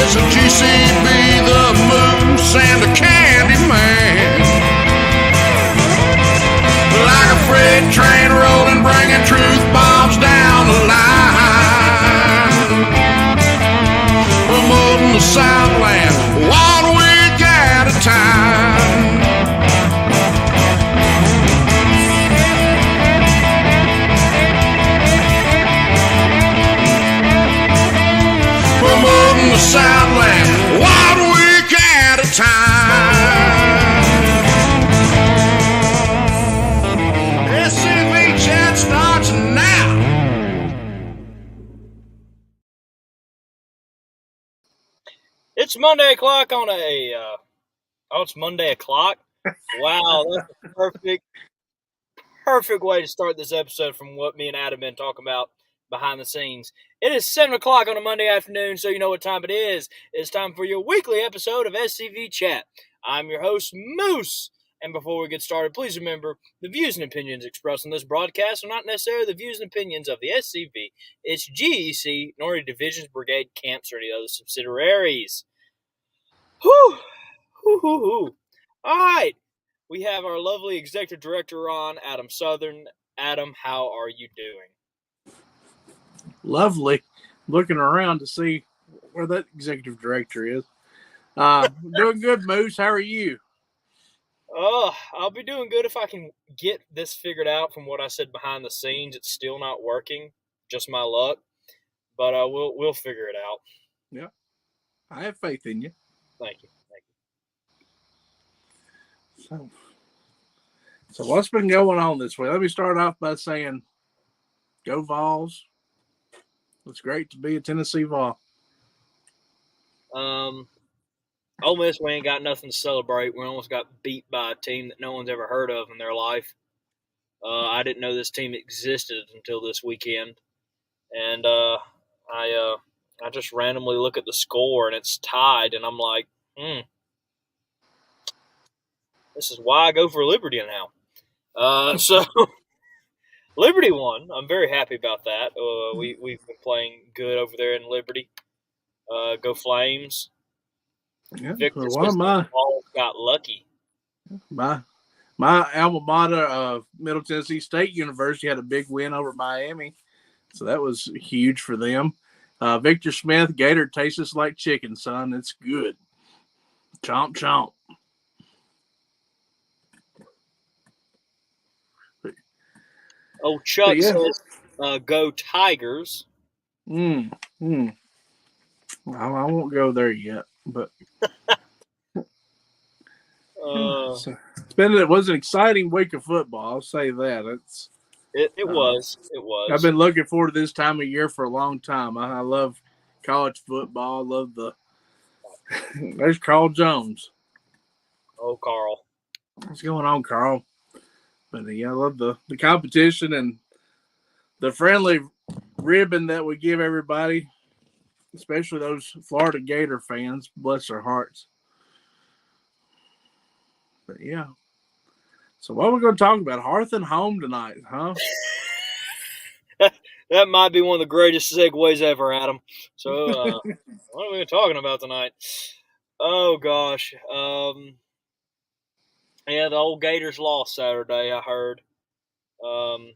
It's a GCB, the Moose, and the Candy Man. Like a freight train rolling, bringing truth bombs down the line. Promoting the Southland, 1 week at a time. Promoting the Southland, 1 week at a time. SCV chat starts now. It's Monday o'clock on it's Monday o'clock. Wow, that's a perfect way to start this episode from what me and Adam been talking about behind the scenes. It is 7 o'clock on a Monday afternoon, so you know what time it is. It's time for your weekly episode of SCV Chat. I'm your host, Moose. And before we get started, please remember, the views and opinions expressed on this broadcast are not necessarily the views and opinions of the SCV, its GEC, nor the Divisions, Brigade, Camps, or any other subsidiaries. Whew. All right. We have our lovely executive director on, Adam Southern. Adam, how are you doing? Lovely. Looking around to see where that executive director is. Doing good, Moose. How are you? I'll be doing good if I can get this figured out. From what I said behind the scenes, it's still not working. Just my luck. But we'll figure it out. Yeah. I have faith in you. Thank you. So what's been going on this week? Let me start off by saying, go Vols. It's great to be a Tennessee Vol. Ole Miss, we ain't got nothing to celebrate. We almost got beat by a team that no one's ever heard of in their life. I didn't know this team existed until this weekend. And I just randomly look at the score, and it's tied, and I'm like, this is why I go for Liberty now. So Liberty won. I'm very happy about that. We've been playing good over there in Liberty. Go Flames. Yeah, Victor got lucky. My alma mater of Middle Tennessee State University had a big win over Miami, so that was huge for them. Victor Smith, Gator tastes like chicken, son. It's good. Chomp, chomp. Oh, Chuck says, go Tigers. I won't go there yet, but it was an exciting week of football. I'll say that. It was. I've been looking forward to this time of year for a long time. I love college football. I love there's Carl Jones. Oh, Carl. What's going on, Carl? But yeah, I love the competition and the friendly ribbon that we give everybody, especially those Florida Gator fans. Bless their hearts. But yeah. So what are we going to talk about? Hearth and Home tonight, huh? That might be one of the greatest segues ever, Adam. So what are we talking about tonight? Oh, gosh. Yeah, the old Gators lost Saturday, I heard. Ole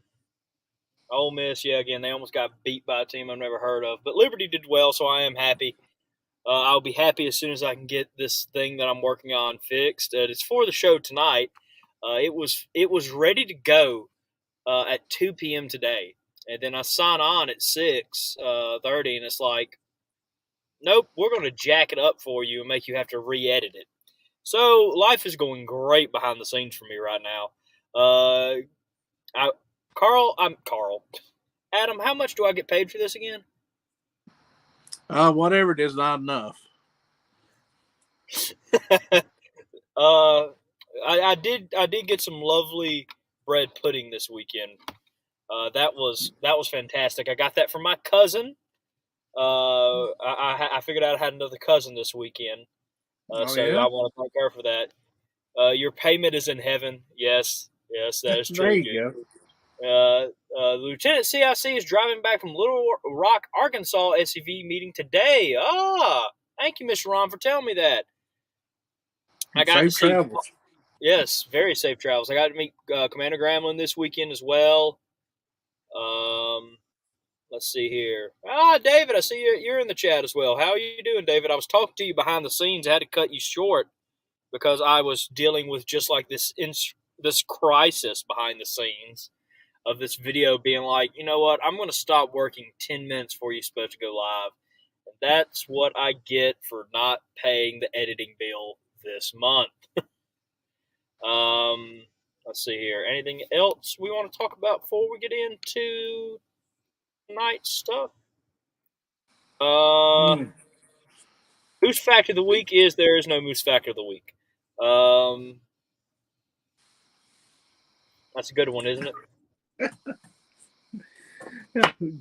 Miss, yeah, again, they almost got beat by a team I've never heard of. But Liberty did well, so I am happy. I'll be happy as soon as I can get this thing that I'm working on fixed. It's for the show tonight. It was ready to go at 2 p.m. today. And then I sign on at 6:30, and it's like, nope, we're going to jack it up for you and make you have to re-edit it. So life is going great behind the scenes for me right now. Carl. Adam, how much do I get paid for this again? Whatever it is, not enough. I did get some lovely bread pudding this weekend. That was fantastic. I got that from my cousin. I figured out I had another cousin this weekend. So yeah? I want to thank her for that. Your payment is in heaven. Yes, that is true. There you go. Lieutenant CIC is driving back from Little Rock, Arkansas SCV meeting today. Thank you, Mr. Ron, for telling me that. I got to Safe see. travels. Yes, very safe travels. I got to meet Commander Gremlin this weekend as well. Let's see here. David, I see you're in the chat as well. How are you doing, David? I was talking to you behind the scenes. I had to cut you short because I was dealing with just like this crisis behind the scenes of this video being like, you know what? I'm going to stop working 10 minutes before you're supposed to go live. And that's what I get for not paying the editing bill this month. Let's see here. Anything else we want to talk about before we get into tonight's stuff? Moose fact of the week is there is no moose fact of the week. That's a good one, isn't it?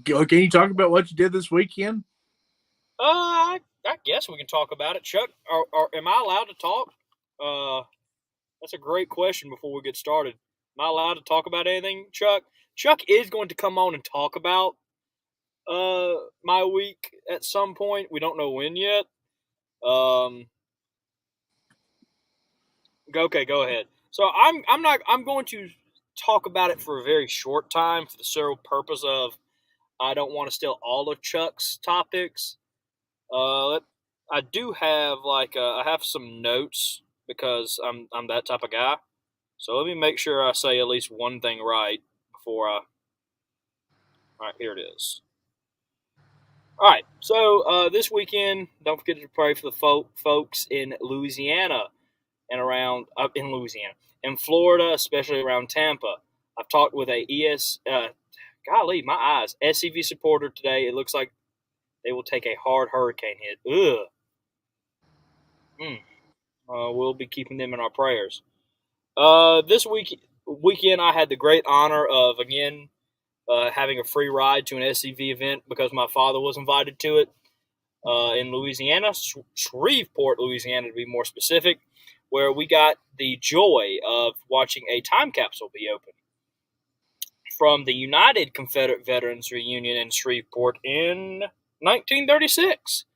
Can you talk about what you did this weekend? I guess we can talk about it. Chuck, am I allowed to talk? That's a great question before we get started. Am I allowed to talk about anything, Chuck? Chuck is going to come on and talk about my week at some point. We don't know when yet. Okay, go ahead. So I'm going to talk about it for a very short time for the sole purpose of I don't want to steal all of Chuck's topics. I do have I have some notes because I'm that type of guy. So let me make sure I say at least one thing right before I. All right, here it is. All right, so this weekend, don't forget to pray for the folks in Louisiana and around in Louisiana, in Florida, especially around Tampa. I've talked with a golly, my eyes, SCV supporter today. It looks like they will take a hard hurricane hit. We'll be keeping them in our prayers. This weekend, I had the great honor of again having a free ride to an SCV event because my father was invited to it in Louisiana, Shreveport, Louisiana, to be more specific, where we got the joy of watching a time capsule be opened from the United Confederate Veterans Reunion in Shreveport in 1936.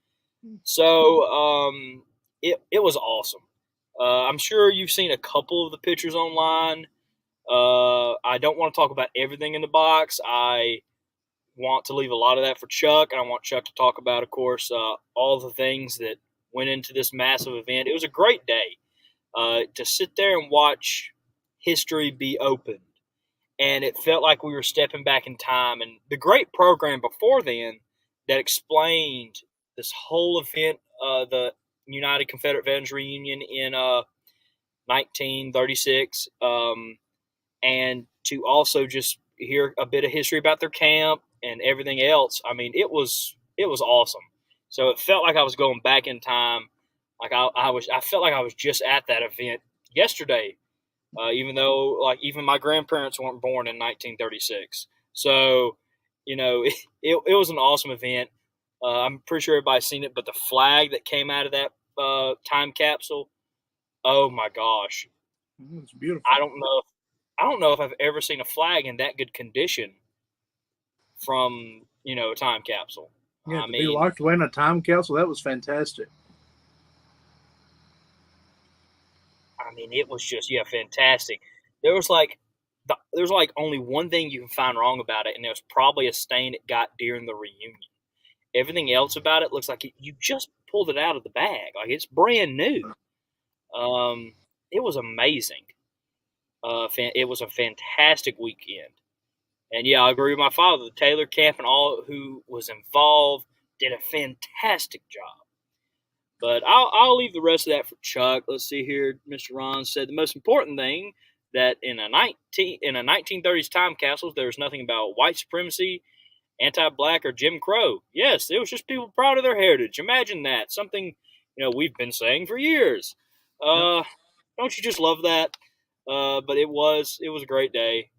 So it was awesome. I'm sure you've seen a couple of the pictures online. I don't want to talk about everything in the box. I want to leave a lot of that for Chuck, and I want Chuck to talk about, of course, all the things that went into this massive event. It was a great day to sit there and watch history be opened, and it felt like we were stepping back in time. And the great program before then that explained this whole event, the United Confederate Veterans Reunion in 1936, and to also just hear a bit of history about their camp and everything else. I mean, it was awesome. So it felt like I was going back in time. Like I felt like I was just at that event yesterday, even though even my grandparents weren't born in 1936. So, it was an awesome event. I'm pretty sure everybody's seen it, but the flag that came out of that time capsule, oh my gosh, It's beautiful. I don't know if I've ever seen a flag in that good condition from a time capsule. Yeah, to be locked away in a time capsule, that was fantastic. I mean, it was just fantastic. There was only one thing you can find wrong about it, and it was probably a stain it got during the reunion. Everything else about it looks like you just pulled it out of the bag, like it's brand new. It was amazing. It was a fantastic weekend. And yeah, I agree with my father. The Taylor camp and all who was involved did a fantastic job. But I'll leave the rest of that for Chuck. Let's see here. Mr. Ron said the most important thing that in a 1930s time capsule, there was nothing about white supremacy, anti-black, or Jim Crow. Yes, it was just people proud of their heritage. Imagine that. Something we've been saying for years. Don't you just love that? But it was a great day.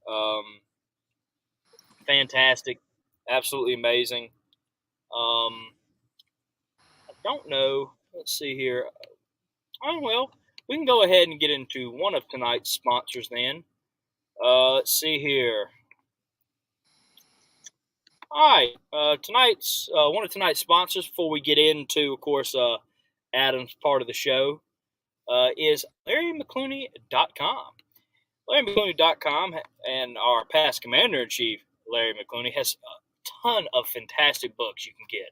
Fantastic, absolutely amazing. I don't know. Let's see here. Oh well, we can go ahead and get into one of tonight's sponsors then. Let's see here. All right, tonight's one of tonight's sponsors. Before we get into, of course, Adam's part of the show, is LarryMcClooney.com. LarryMcClooney.com and our past Commander-in-Chief, Larry McClooney, has a ton of fantastic books you can get.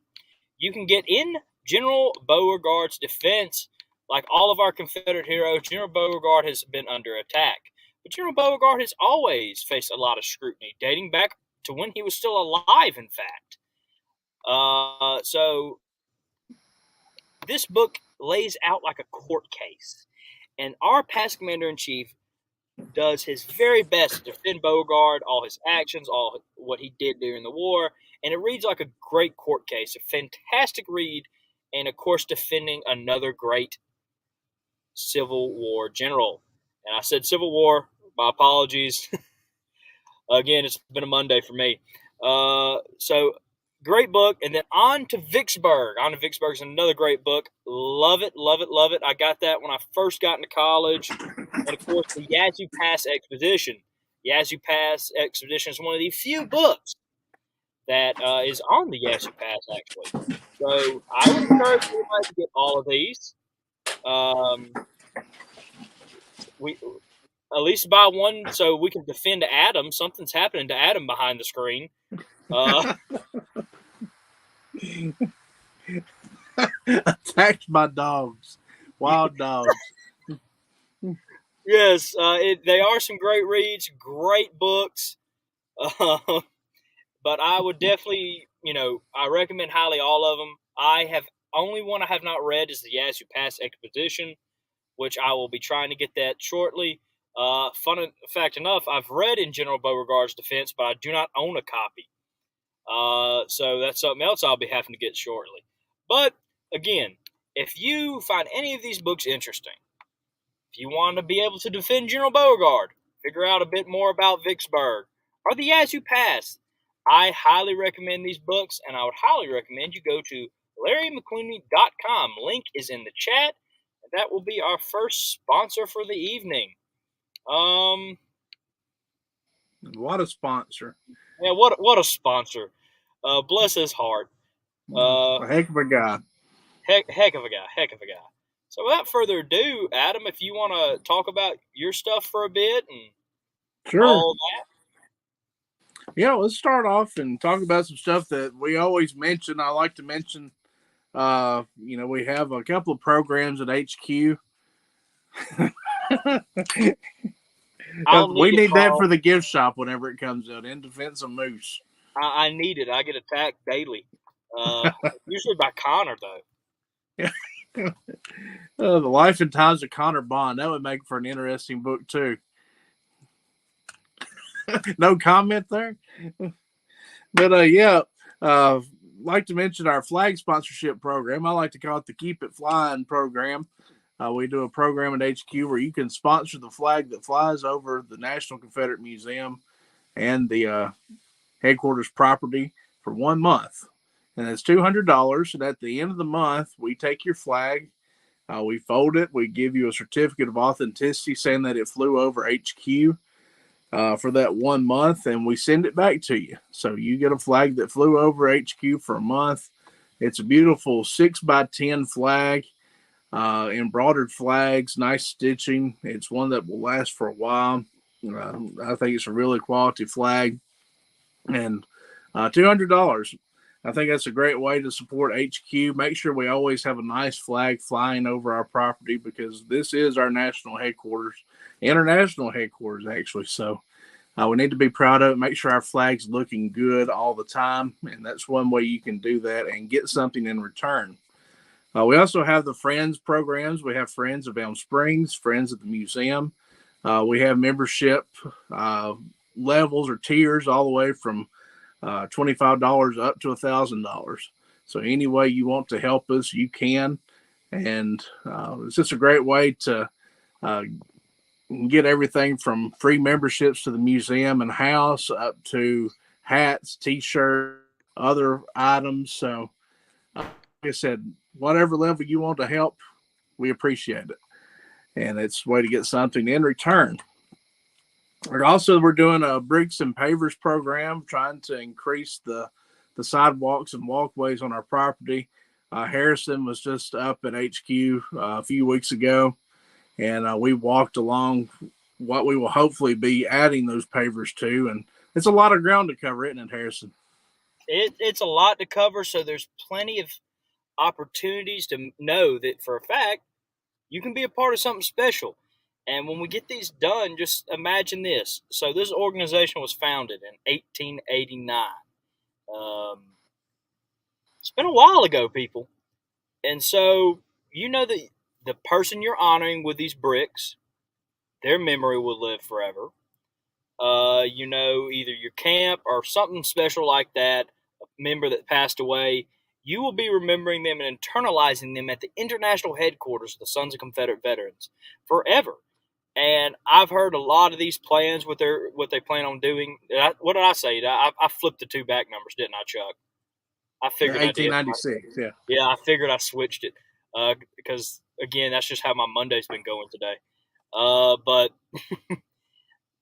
You can get in General Beauregard's defense. Like all of our Confederate heroes, General Beauregard has been under attack. But General Beauregard has always faced a lot of scrutiny, dating back to when he was still alive, in fact. So this book lays out like a court case. And our past Commander-in-Chief does his very best to defend Beauregard, all his actions, all what he did during the war. And it reads like a great court case, a fantastic read, and of course defending another great Civil War general. And I said Civil War, my apologies. Again, it's been a Monday for me. So great book. And then on to Vicksburg. On to Vicksburg is another great book. Love it, love it, love it. I got that when I first got into college. And of course, the Yazoo Pass Expedition. Yazoo Pass Expedition is one of the few books that is on the Yazoo Pass, actually. So I would encourage everybody to get all of these. We at least buy one so we can defend Adam. Something's happening to Adam behind the screen. Attacked by dogs, wild dogs. Yes, they are some great reads, great books. But I would definitely, I recommend highly all of them. Only one I have not read is the Yazoo Pass Expedition, which I will be trying to get that shortly. Fact enough, I've read in General Beauregard's defense, but I do not own a copy. So that's something else I'll be having to get shortly. But again, if you find any of these books interesting, if you want to be able to defend General Beauregard, figure out a bit more about Vicksburg or the Yazoo Pass, I highly recommend these books, and I would highly recommend you go to LarryMcClooney.com. Link is in the chat, and that will be our first sponsor for the evening. What a sponsor! Yeah, what a sponsor! Bless his heart. A heck of a guy. Heck of a guy. So without further ado, Adam, if you want to talk about your stuff for a bit and Sure. all that. Yeah, let's start off and talk about some stuff that we always mention. I like to mention, we have a couple of programs at HQ. We need that for the gift shop whenever it comes out, in defense of moose. I need it. I get attacked daily. Usually by Connor, though. The Life and Times of Connor Bond. That would make for an interesting book, too. No comment there? But, like to mention our flag sponsorship program. I like to call it the Keep It Flying program. We do a program at HQ where you can sponsor the flag that flies over the National Confederate Museum and the headquarters property for 1 month. And it's $200. And at the end of the month, we take your flag, we fold it, we give you a certificate of authenticity saying that it flew over HQ for that 1 month, and we send it back to you. So you get a flag that flew over HQ for a month. It's a beautiful 6x10 flag, embroidered flags, nice stitching. It's one that will last for a while. I think it's a really quality flag. And $200. I think that's a great way to support HQ. Make sure we always have a nice flag flying over our property because this is our national headquarters, international headquarters, actually. So we need to be proud of it. Make sure our flag's looking good all the time. And that's one way you can do that and get something in return. We also have the Friends programs. We have Friends of Elm Springs, Friends of the Museum. We have membership levels or tiers all the way from $25 up to $1,000. So any way you want to help us, you can. And it's just a great way to get everything from free memberships to the museum and house up to hats, t-shirts, other items. So like I said, whatever level you want to help, we appreciate it. And it's a way to get something in return. We're doing a bricks and pavers program, trying to increase the sidewalks and walkways on our property. Harrison was just up at HQ a few weeks ago, and we walked along what we will hopefully be adding those pavers to, and it's a lot of ground to cover, isn't it, Harrison? It's a lot to cover, so there's plenty of opportunities to know that for a fact you can be a part of something special. And when we get these done, just imagine this. So this organization was founded in 1889. It's been a while ago, people. And so you know that the person you're honoring with these bricks, their memory will live forever. Either your camp or something special like that, a member that passed away, you will be remembering them and internalizing them at the international headquarters of the Sons of Confederate Veterans forever. And I've heard a lot of these plans, what they plan on doing. What did I say? I flipped the two back numbers, didn't I, Chuck? I figured 1896, yeah. Yeah, I figured I switched it because, again, that's just how my Monday's been going today. But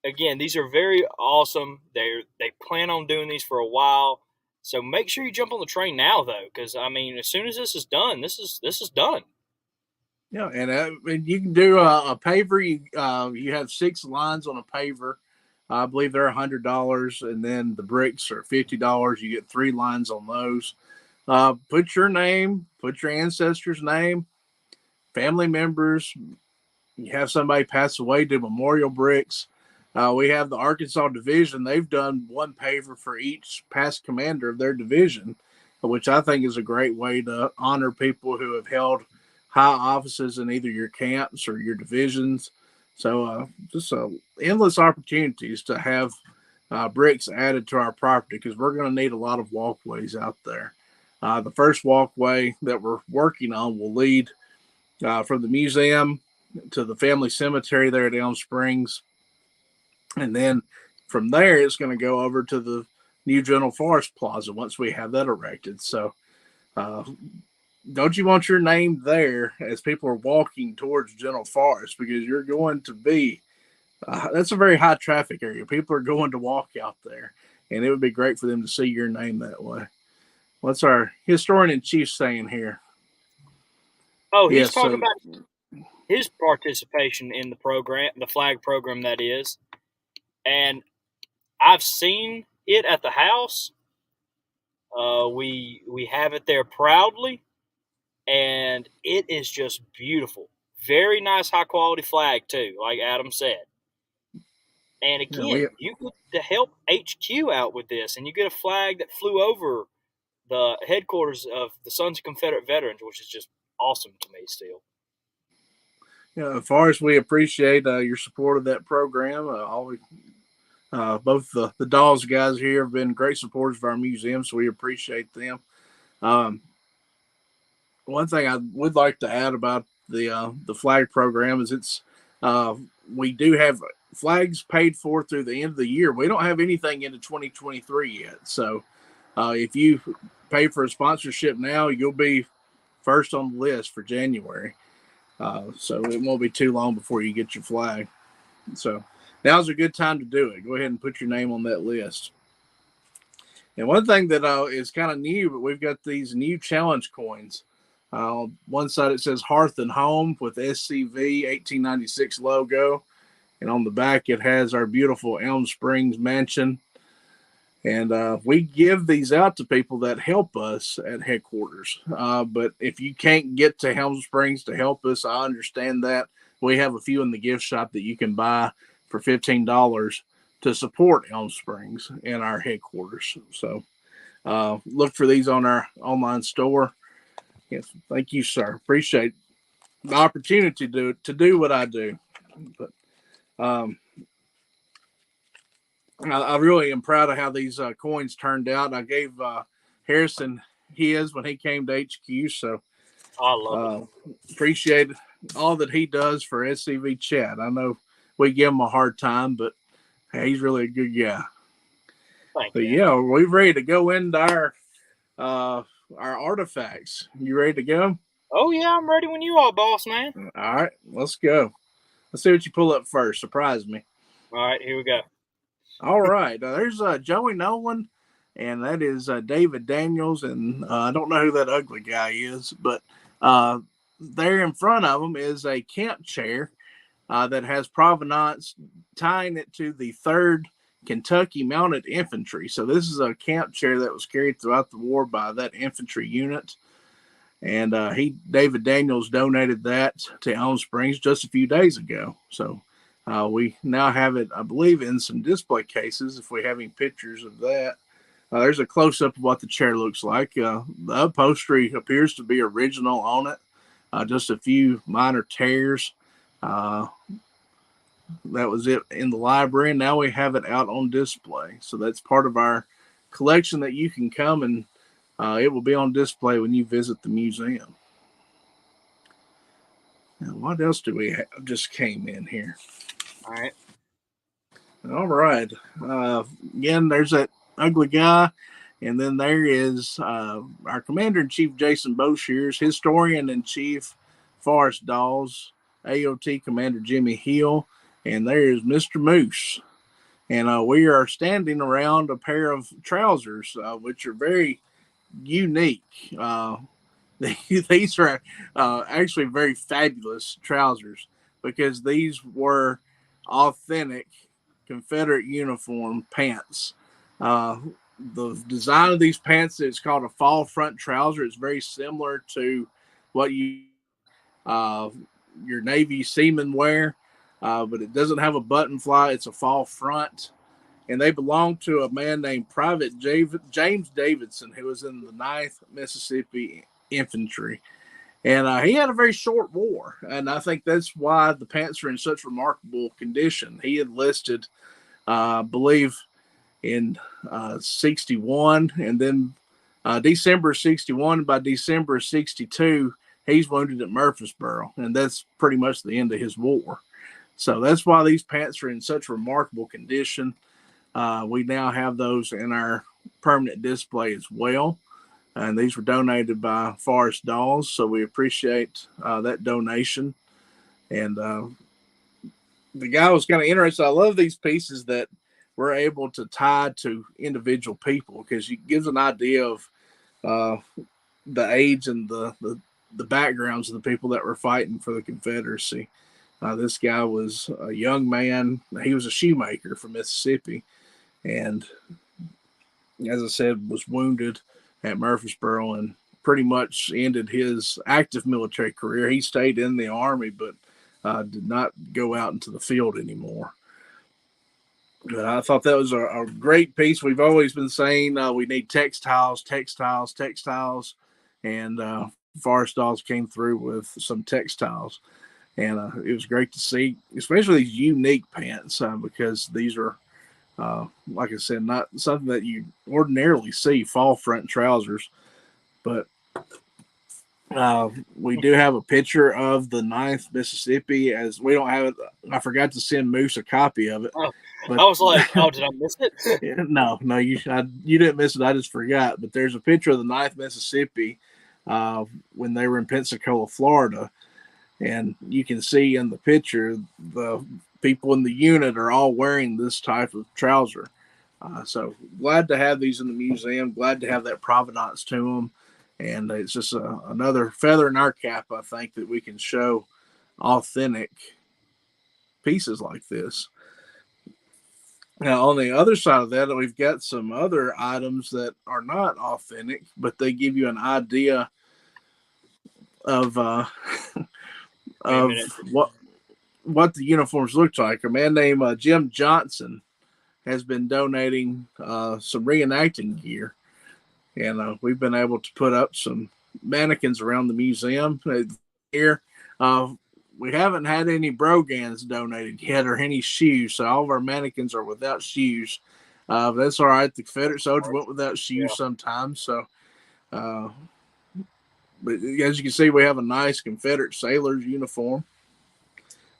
again, these are very awesome. They plan on doing these for a while. So make sure you jump on the train now, though, because, I mean, as soon as this is done, this is done. Yeah, and you can do a paver. You have 6 lines on a paver. I believe they're $100, and then the bricks are $50. You get 3 lines on those. Put your name, put your ancestor's name, family members. You have somebody pass away, do memorial bricks. We have the Arkansas division. They've done 1 paver for each past commander of their division, which I think is a great way to honor people who have held high offices in either your camps or your divisions. So just endless opportunities to have bricks added to our property, because we're going to need a lot of walkways out there. The first walkway that we're working on will lead from the museum to the family cemetery there at Elm Springs. And then from there, it's going to go over to the new General Forest Plaza once we have that erected. So don't you want your name there as people are walking towards General Forest, because you're going to be, that's a very high traffic area. People are going to walk out there, and it would be great for them to see your name that way. What's our historian in chief saying here? Oh, he's talking about his participation in the program, the flag program, that is. And I've seen it at the house. We have it there proudly, and it is just beautiful. Very nice, high quality flag too, like Adam said. And again, you get to help HQ out with this, and you get a flag that flew over the headquarters of the Sons of Confederate Veterans, which is just awesome to me still. Yeah, as far as we appreciate your support of that program, both the Dawes guys here have been great supporters of our museum, so we appreciate them. One thing I would like to add about the flag program is we do have flags paid for through the end of the year. We don't have anything into 2023 yet, so if you pay for a sponsorship now, you'll be first on the list for January. So it won't be too long before you get your flag. So now's a good time to do it. Go ahead and put your name on that list. And one thing that is kind of new, but we've got these new challenge coins. One side it says Hearth and Home with SCV 1896 logo. And on the back it has our beautiful Elm Springs mansion. And we give these out to people that help us at headquarters. But if you can't get to Elm Springs to help us, I understand that. We have a few in the gift shop that you can buy for $15 to support Elm Springs and our headquarters. So look for these on our online store. Yes, thank you, sir. Appreciate the opportunity to do what I do. But I really am proud of how these coins turned out. I gave Harrison his when he came to HQ, so I love it. Appreciate all that he does for SCV Chat. I know we give him a hard time, but hey, he's really a good guy. Thank you. Yeah, we're ready to go into our artifacts. You ready to go? Oh yeah, I'm ready when you are, boss man. All right, let's go. Let's see what you pull up first. Surprise me. All right, here we go. All right, there's Joey Nolan and that is David Daniels, and I don't know who that ugly guy is, but there in front of him is a camp chair that has provenance tying it to the 3rd Kentucky Mounted Infantry. So this is a camp chair that was carried throughout the war by that infantry unit. And David Daniels donated that to Elm Springs just a few days ago. So we now have it, I believe, in some display cases if we have any pictures of that. There's a close-up of what the chair looks like. The upholstery appears to be original on it. Just a few minor tears. That was it in the library, and now we have it out on display. So that's part of our collection that you can come and it will be on display when you visit the museum. Now, what else do we have? Just came in here. All right. Again, there's that ugly guy. And then there is our Commander-in-Chief, Jason Boshears, Historian-in-Chief, Forrest Dawes, AOT Commander Jimmy Hill, and there is Mr. Moose. And we are standing around a pair of trousers, which are very unique. These are actually very fabulous trousers because these were authentic Confederate uniform pants. The design of these pants is called a fall front trouser. It's very similar to what your Navy seamen wear, but it doesn't have a button fly. It's a fall front, and they belong to a man named Private James Davidson, who was in the 9th Mississippi Infantry. And he had a very short war, and I think that's why the pants are in such remarkable condition. He enlisted, I believe, in 61, and then December of 61. By December of 62, he's wounded at Murfreesboro, and that's pretty much the end of his war. So that's why these pants are in such remarkable condition. We now have those in our permanent display as well. And these were donated by Forrest Dawes, so we appreciate that donation. And the guy was kind of interested. I love these pieces that we're able to tie to individual people because it gives an idea of the age and the backgrounds of the people that were fighting for the Confederacy. This guy was a young man. He was a shoemaker from Mississippi, and as I said, was wounded at Murfreesboro and pretty much ended his active military career. He stayed in the Army, but did not go out into the field anymore. But I thought that was a great piece. We've always been saying we need textiles, and Forrest Dawes came through with some textiles. And it was great to see, especially these unique pants, because these are, like I said, not something that you ordinarily see, fall front trousers. But we do have a picture of the 9th Mississippi, as we don't have it. I forgot to send Moose a copy of it. But, I was like, oh, did I miss it? No, you didn't miss it. I just forgot. But there's a picture of the 9th Mississippi when they were in Pensacola, Florida. And you can see in the picture, the people in the unit are all wearing this type of trouser. So glad to have these in the museum, glad to have that provenance to them. And it's just another feather in our cap, I think, that we can show authentic pieces like this. Now, on the other side of that, we've got some other items that are not authentic, but they give you an idea of what the uniforms look like. A man named Jim Johnson has been donating some reenacting gear, and we've been able to put up some mannequins around the museum here. We haven't had any brogans donated yet or any shoes, so all of our mannequins are without shoes. That's all right. The Confederate soldiers went without shoes sometimes, so. But as you can see, we have a nice Confederate sailor's uniform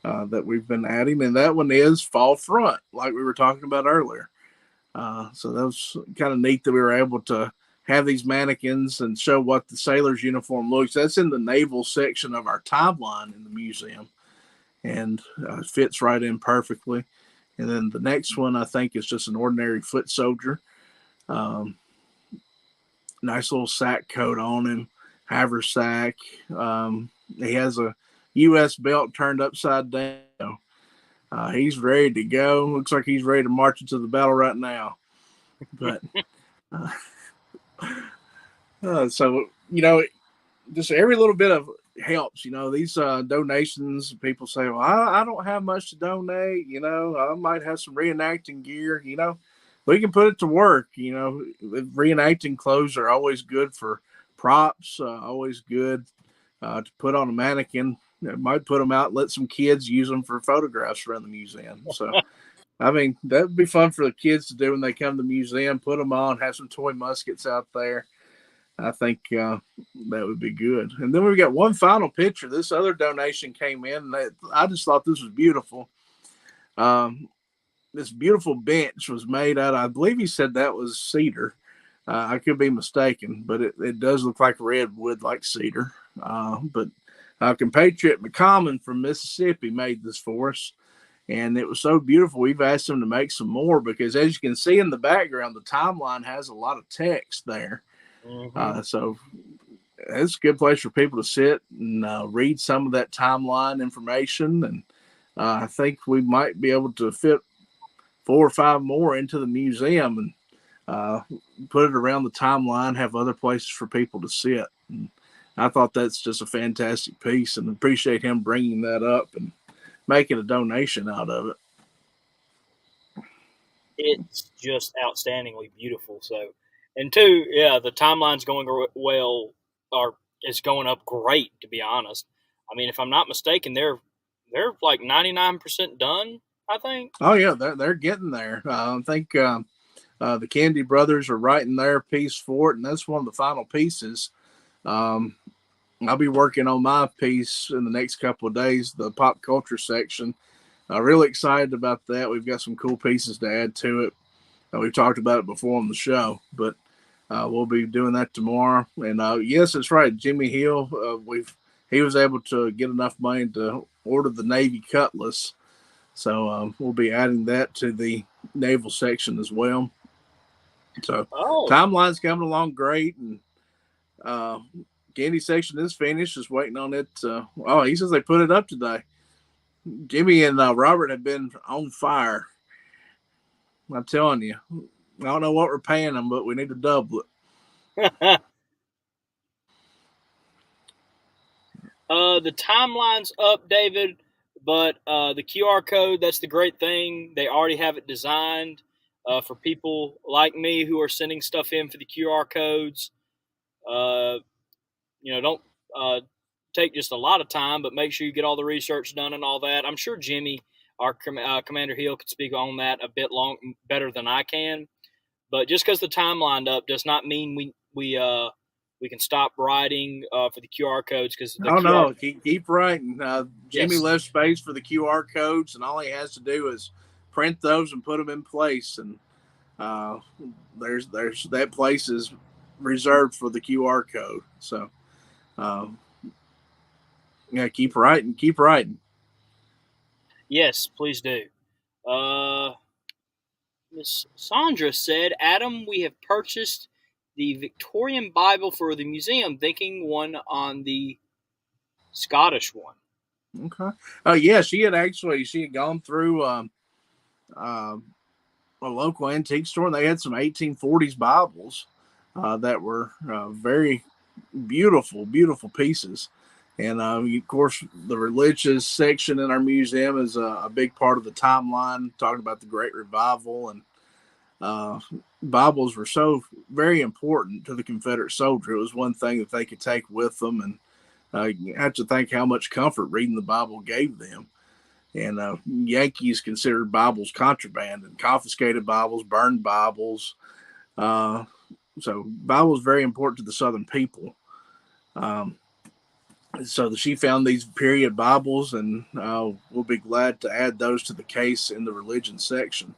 that we've been adding, and that one is fall front, like we were talking about earlier. So that was kind of neat that we were able to have these mannequins and show what the sailor's uniform looks. That's in the naval section of our timeline in the museum, and fits right in perfectly. And then the next one, I think, is just an ordinary foot soldier. nice little sack coat on him, haversack. He has a U.S. belt turned upside down. He's ready to go. Looks like he's ready to march into the battle right now. But so, just every little bit of helps. These donations, people say, well, I don't have much to donate. I might have some reenacting gear. We can put it to work. Reenacting clothes are always good for props, always good to put on a mannequin. Might put them out, let some kids use them for photographs around the museum. So, I mean, that would be fun for the kids to do when they come to the museum, put them on, have some toy muskets out there. I think that would be good. And then we've got one final picture. This other donation came in. I just thought this was beautiful. This beautiful bench was made out of, I believe he said that was cedar. I could be mistaken, but it does look like redwood, like cedar. But compatriot McCommon from Mississippi made this for us. And it was so beautiful. We've asked him to make some more because, as you can see in the background, the timeline has a lot of text there. Mm-hmm. So it's a good place for people to sit and read some of that timeline information. And I think we might be able to fit 4 or 5 more into the museum and put it around the timeline, have other places for people to sit. And I thought that's just a fantastic piece and appreciate him bringing that up and making a donation out of it. It's just outstandingly beautiful. So, and two, the timeline's going well, or it's going up great, to be honest. I mean, if I'm not mistaken, they're like 99% done, I think. Oh yeah, they're getting there. I think the Kennedy brothers are writing their piece for it, and that's one of the final pieces. I'll be working on my piece in the next couple of days, the pop culture section. Really excited about that. We've got some cool pieces to add to it. We've talked about it before on the show, but we'll be doing that tomorrow. And yes, it's right. Jimmy Hill, he was able to get enough money to order the Navy Cutlass. So we'll be adding that to the naval section as well. So timeline's coming along great. And Candy section is finished. Just waiting on it. He says they put it up today. Jimmy and Robert have been on fire. I'm telling you. I don't know what we're paying them, but we need to double it. The timeline's up, David, but the QR code, that's the great thing. They already have it designed for people like me who are sending stuff in for the QR codes. Don't take just a lot of time, but make sure you get all the research done and all that. I'm sure Jimmy, our Commander Hill, could speak on that a bit better than I can. But just because the timeline up does not mean we can stop writing for the QR codes. No, keep writing. Jimmy left space for the QR codes, and all he has to do is print those and put them in place. And there's that place is reserved for the QR code. So, keep writing. Yes, please do. Miss Sandra said, Adam, we have purchased the Victorian Bible for the museum, thinking one on the Scottish one. Okay. She had gone through a local antique store, and they had some 1840s Bibles that were very beautiful, beautiful pieces. And of course, the religious section in our museum is a big part of the timeline, talking about the Great Revival. And Bibles were so very important to the Confederate soldier. It was one thing that they could take with them. And you have to think how much comfort reading the Bible gave them. And Yankees considered Bibles contraband and confiscated Bibles, burned Bibles. So Bibles very important to the Southern people. So she found these period Bibles, and we'll be glad to add those to the case in the religion section.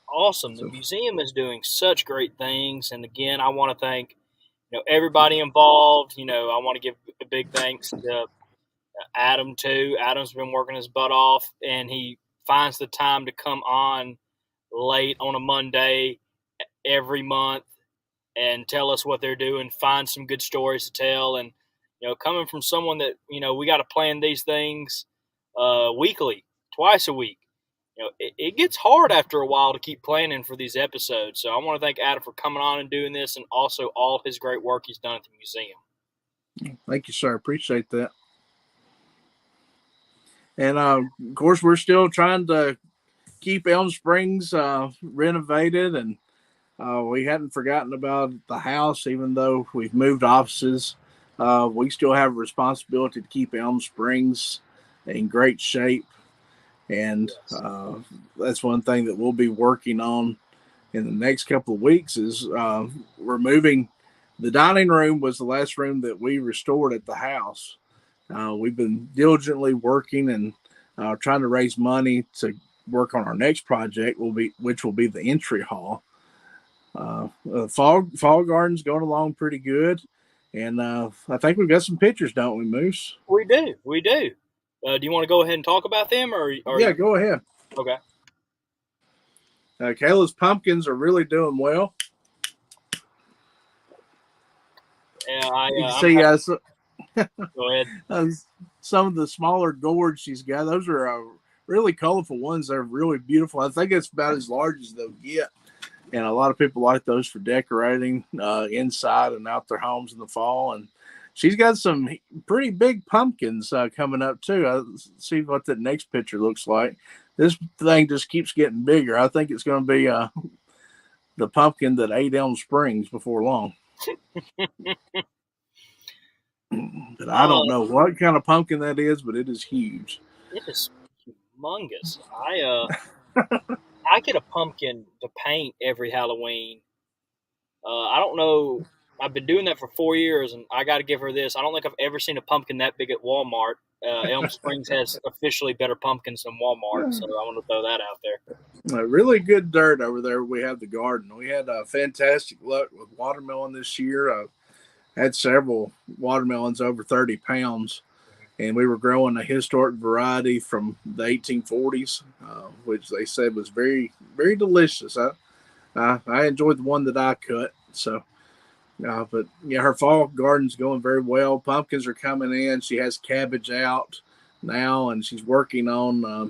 Awesome. The museum is doing such great things. And again, I want to thank everybody involved. I want to give a big thanks to Adam too. Adam's been working his butt off, and he finds the time to come on late on a Monday every month and tell us what they're doing, find some good stories to tell. And, coming from someone that, we got to plan these things weekly, twice a week. It gets hard after a while to keep planning for these episodes. So I want to thank Adam for coming on and doing this, and also all his great work he's done at the museum. Thank you, sir. Appreciate that. And of course, we're still trying to keep Elm Springs renovated, and we hadn't forgotten about the house, even though we've moved offices. We still have a responsibility to keep Elm Springs in great shape. And that's one thing that we'll be working on in the next couple of weeks is removing the dining room. Was the last room that we restored at the house. We've been diligently working and trying to raise money to work on our next project, which will be the entry hall. Fall garden's going along pretty good, and I think we've got some pictures, don't we, Moose? We do. Do you want to go ahead and talk about them, or yeah, go ahead. Okay. Kayla's pumpkins are really doing well. Yeah, you can see go ahead. Some of the smaller gourds she's got. Those are really colorful ones. They're really beautiful. I think it's about as large as they'll get. And a lot of people like those for decorating inside and out their homes in the fall. And she's got some pretty big pumpkins coming up, too. I'll see what that next picture looks like. This thing just keeps getting bigger. I think it's going to be the pumpkin that ate Elm Springs before long. But I don't know what kind of pumpkin that is, but it is huge. It is humongous. I get a pumpkin to paint every Halloween. I don't know. I've been doing that for 4 years, and I got to give her this. I don't think I've ever seen a pumpkin that big at Walmart. Elm Springs has officially better pumpkins than Walmart, so I want to throw that out there. Really good dirt over there. We have the garden. We had fantastic luck with watermelon this year. Had several watermelons over 30 pounds. And we were growing a historic variety from the 1840s, which they said was very, very delicious. I enjoyed the one that I cut. So, but yeah, her fall garden's going very well. Pumpkins are coming in. She has cabbage out now, and she's working on a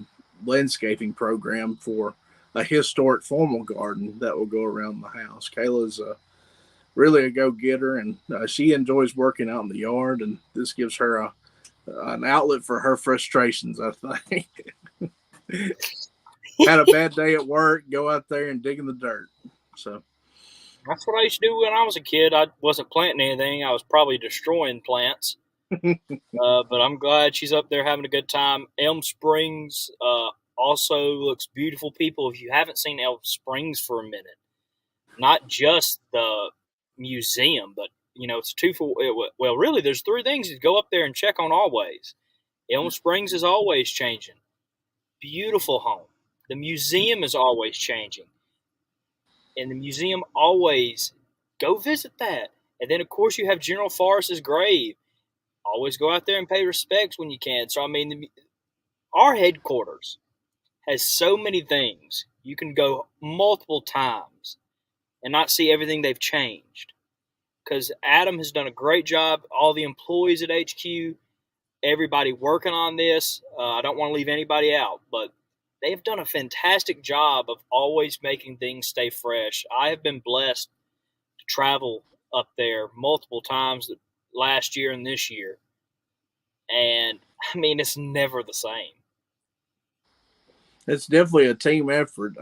landscaping program for a historic formal garden that will go around the house. Kayla's really a go-getter, and she enjoys working out in the yard, and this gives her an outlet for her frustrations, I think. Had a bad day at work, go out there and dig in the dirt. So that's what I used to do when I was a kid. I wasn't planting anything. I was probably destroying plants. But I'm glad she's up there having a good time. Elm Springs also looks beautiful, people. If you haven't seen Elm Springs for a minute, not just the museum, but it's two for, well, really, there's three things to go up there and check on always. Elm Springs is always changing. Beautiful home. The museum is always changing. And the museum always, go visit that. And then, of course, you have General Forrest's grave. Always go out there and pay respects when you can. So, I mean, our headquarters has so many things. You can go multiple times and not see everything they've changed. Because Adam has done a great job. All the employees at HQ, everybody working on this. I don't want to leave anybody out, but they have done a fantastic job of always making things stay fresh. I have been blessed to travel up there multiple times last year and this year. And, I mean, it's never the same. It's definitely a team effort.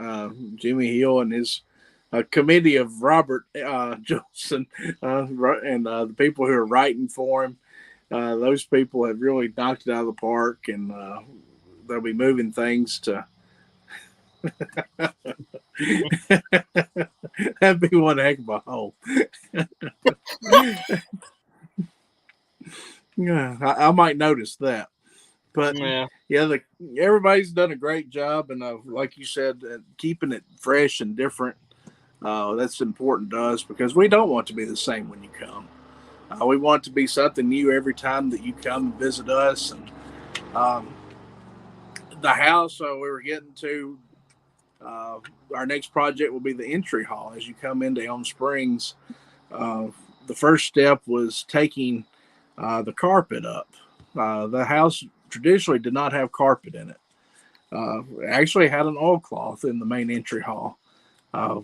Jimmy Hill and his a committee of Robert Johnson and the people who are writing for him. Those people have really knocked it out of the park, and they'll be moving things to. That'd be one heck of a hole. Yeah, I might notice that. But yeah, everybody's done a great job, and like you said, keeping it fresh and different. That's important to us because we don't want to be the same when you come. We want to be something new every time that you come and visit us. And the house we were getting to, our next project will be the entry hall. As you come into Elm Springs, The first step was taking the carpet up. The house traditionally did not have carpet in it. Actually had an oilcloth in the main entry hall,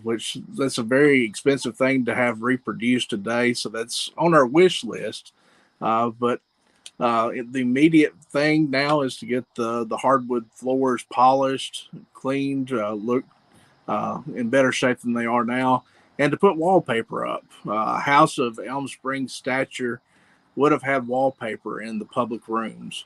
which that's a very expensive thing to have reproduced today. So that's on our wish list. But the immediate thing now is to get the hardwood floors polished, cleaned, look in better shape than they are now, and to put wallpaper up. A house of Elm Springs stature would have had wallpaper in the public rooms.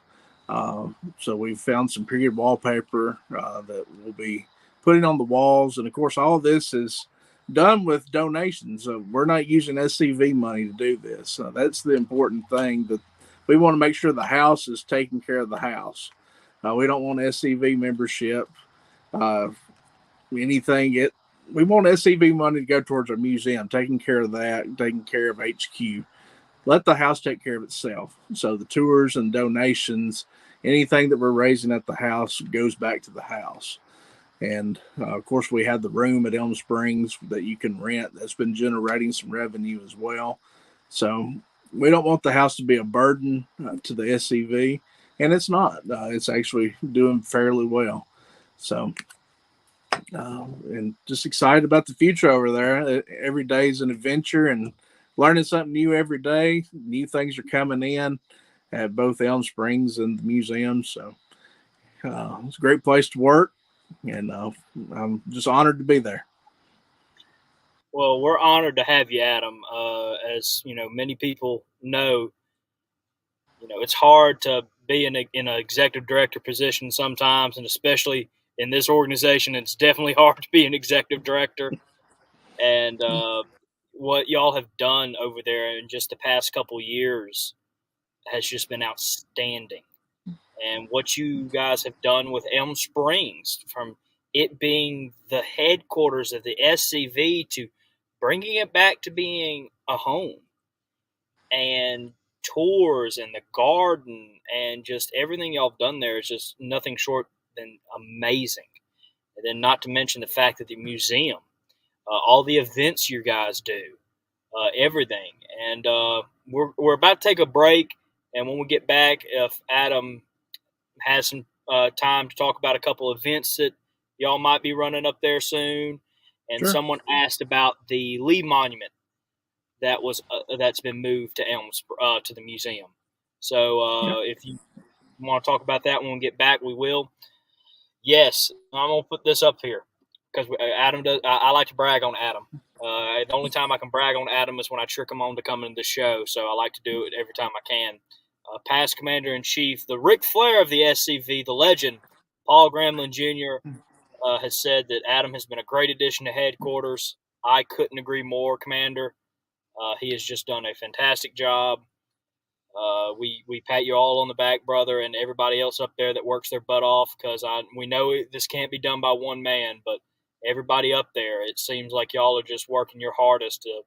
So we've found some pretty good wallpaper that we'll be putting on the walls. And of course, all of this is done with donations. We're not using SCV money to do this. That's the important thing, that we want to make sure the house is taking care of the house. We don't want SCV membership. Anything it We want SCV money to go towards our museum, taking care of that, taking care of HQ. Let the house take care of itself. So the tours and donations, anything that we're raising at the house goes back to the house. And of course, we have the room at Elm Springs that you can rent. That's been generating some revenue as well. So we don't want the house to be a burden to the SCV, and it's not. It's actually doing fairly well. So, and just excited about the future over there. Every day is an adventure, and learning something new every day. New things are coming in at both Elm Springs and the museum. So it's a great place to work, and I'm just honored to be there. Well, we're honored to have you, Adam. As you know, many people know, it's hard to be in an executive director position sometimes, and especially in this organization, it's definitely hard to be an executive director. And what y'all have done over there in just the past couple years has just been outstanding. And what you guys have done with Elm Springs, from it being the headquarters of the SCV to bringing it back to being a home, and tours and the garden and just everything y'all have done there is just nothing short than amazing. And then, not to mention the fact that the museum, all the events you guys do, everything. And we're about to take a break. And when we get back, if Adam has some time to talk about a couple of events that y'all might be running up there soon. And Sure. someone asked about the Lee Monument that's been moved to to the museum. So if you want to talk about that when we get back, we will. Yes, I'm gonna put this up here because Adam does. I like to brag on Adam. The only time I can brag on Adam is when I trick him on to come into the show. So I like to do it every time I can. Past Commander in Chief, the Ric Flair of the SCV, the legend, Paul Gramlin Jr., has said that Adam has been a great addition to headquarters. I couldn't agree more, Commander. He has just done a fantastic job. We pat you all on the back, brother, and everybody else up there that works their butt off, because we know this can't be done by one man, but everybody up there, it seems like y'all are just working your hardest to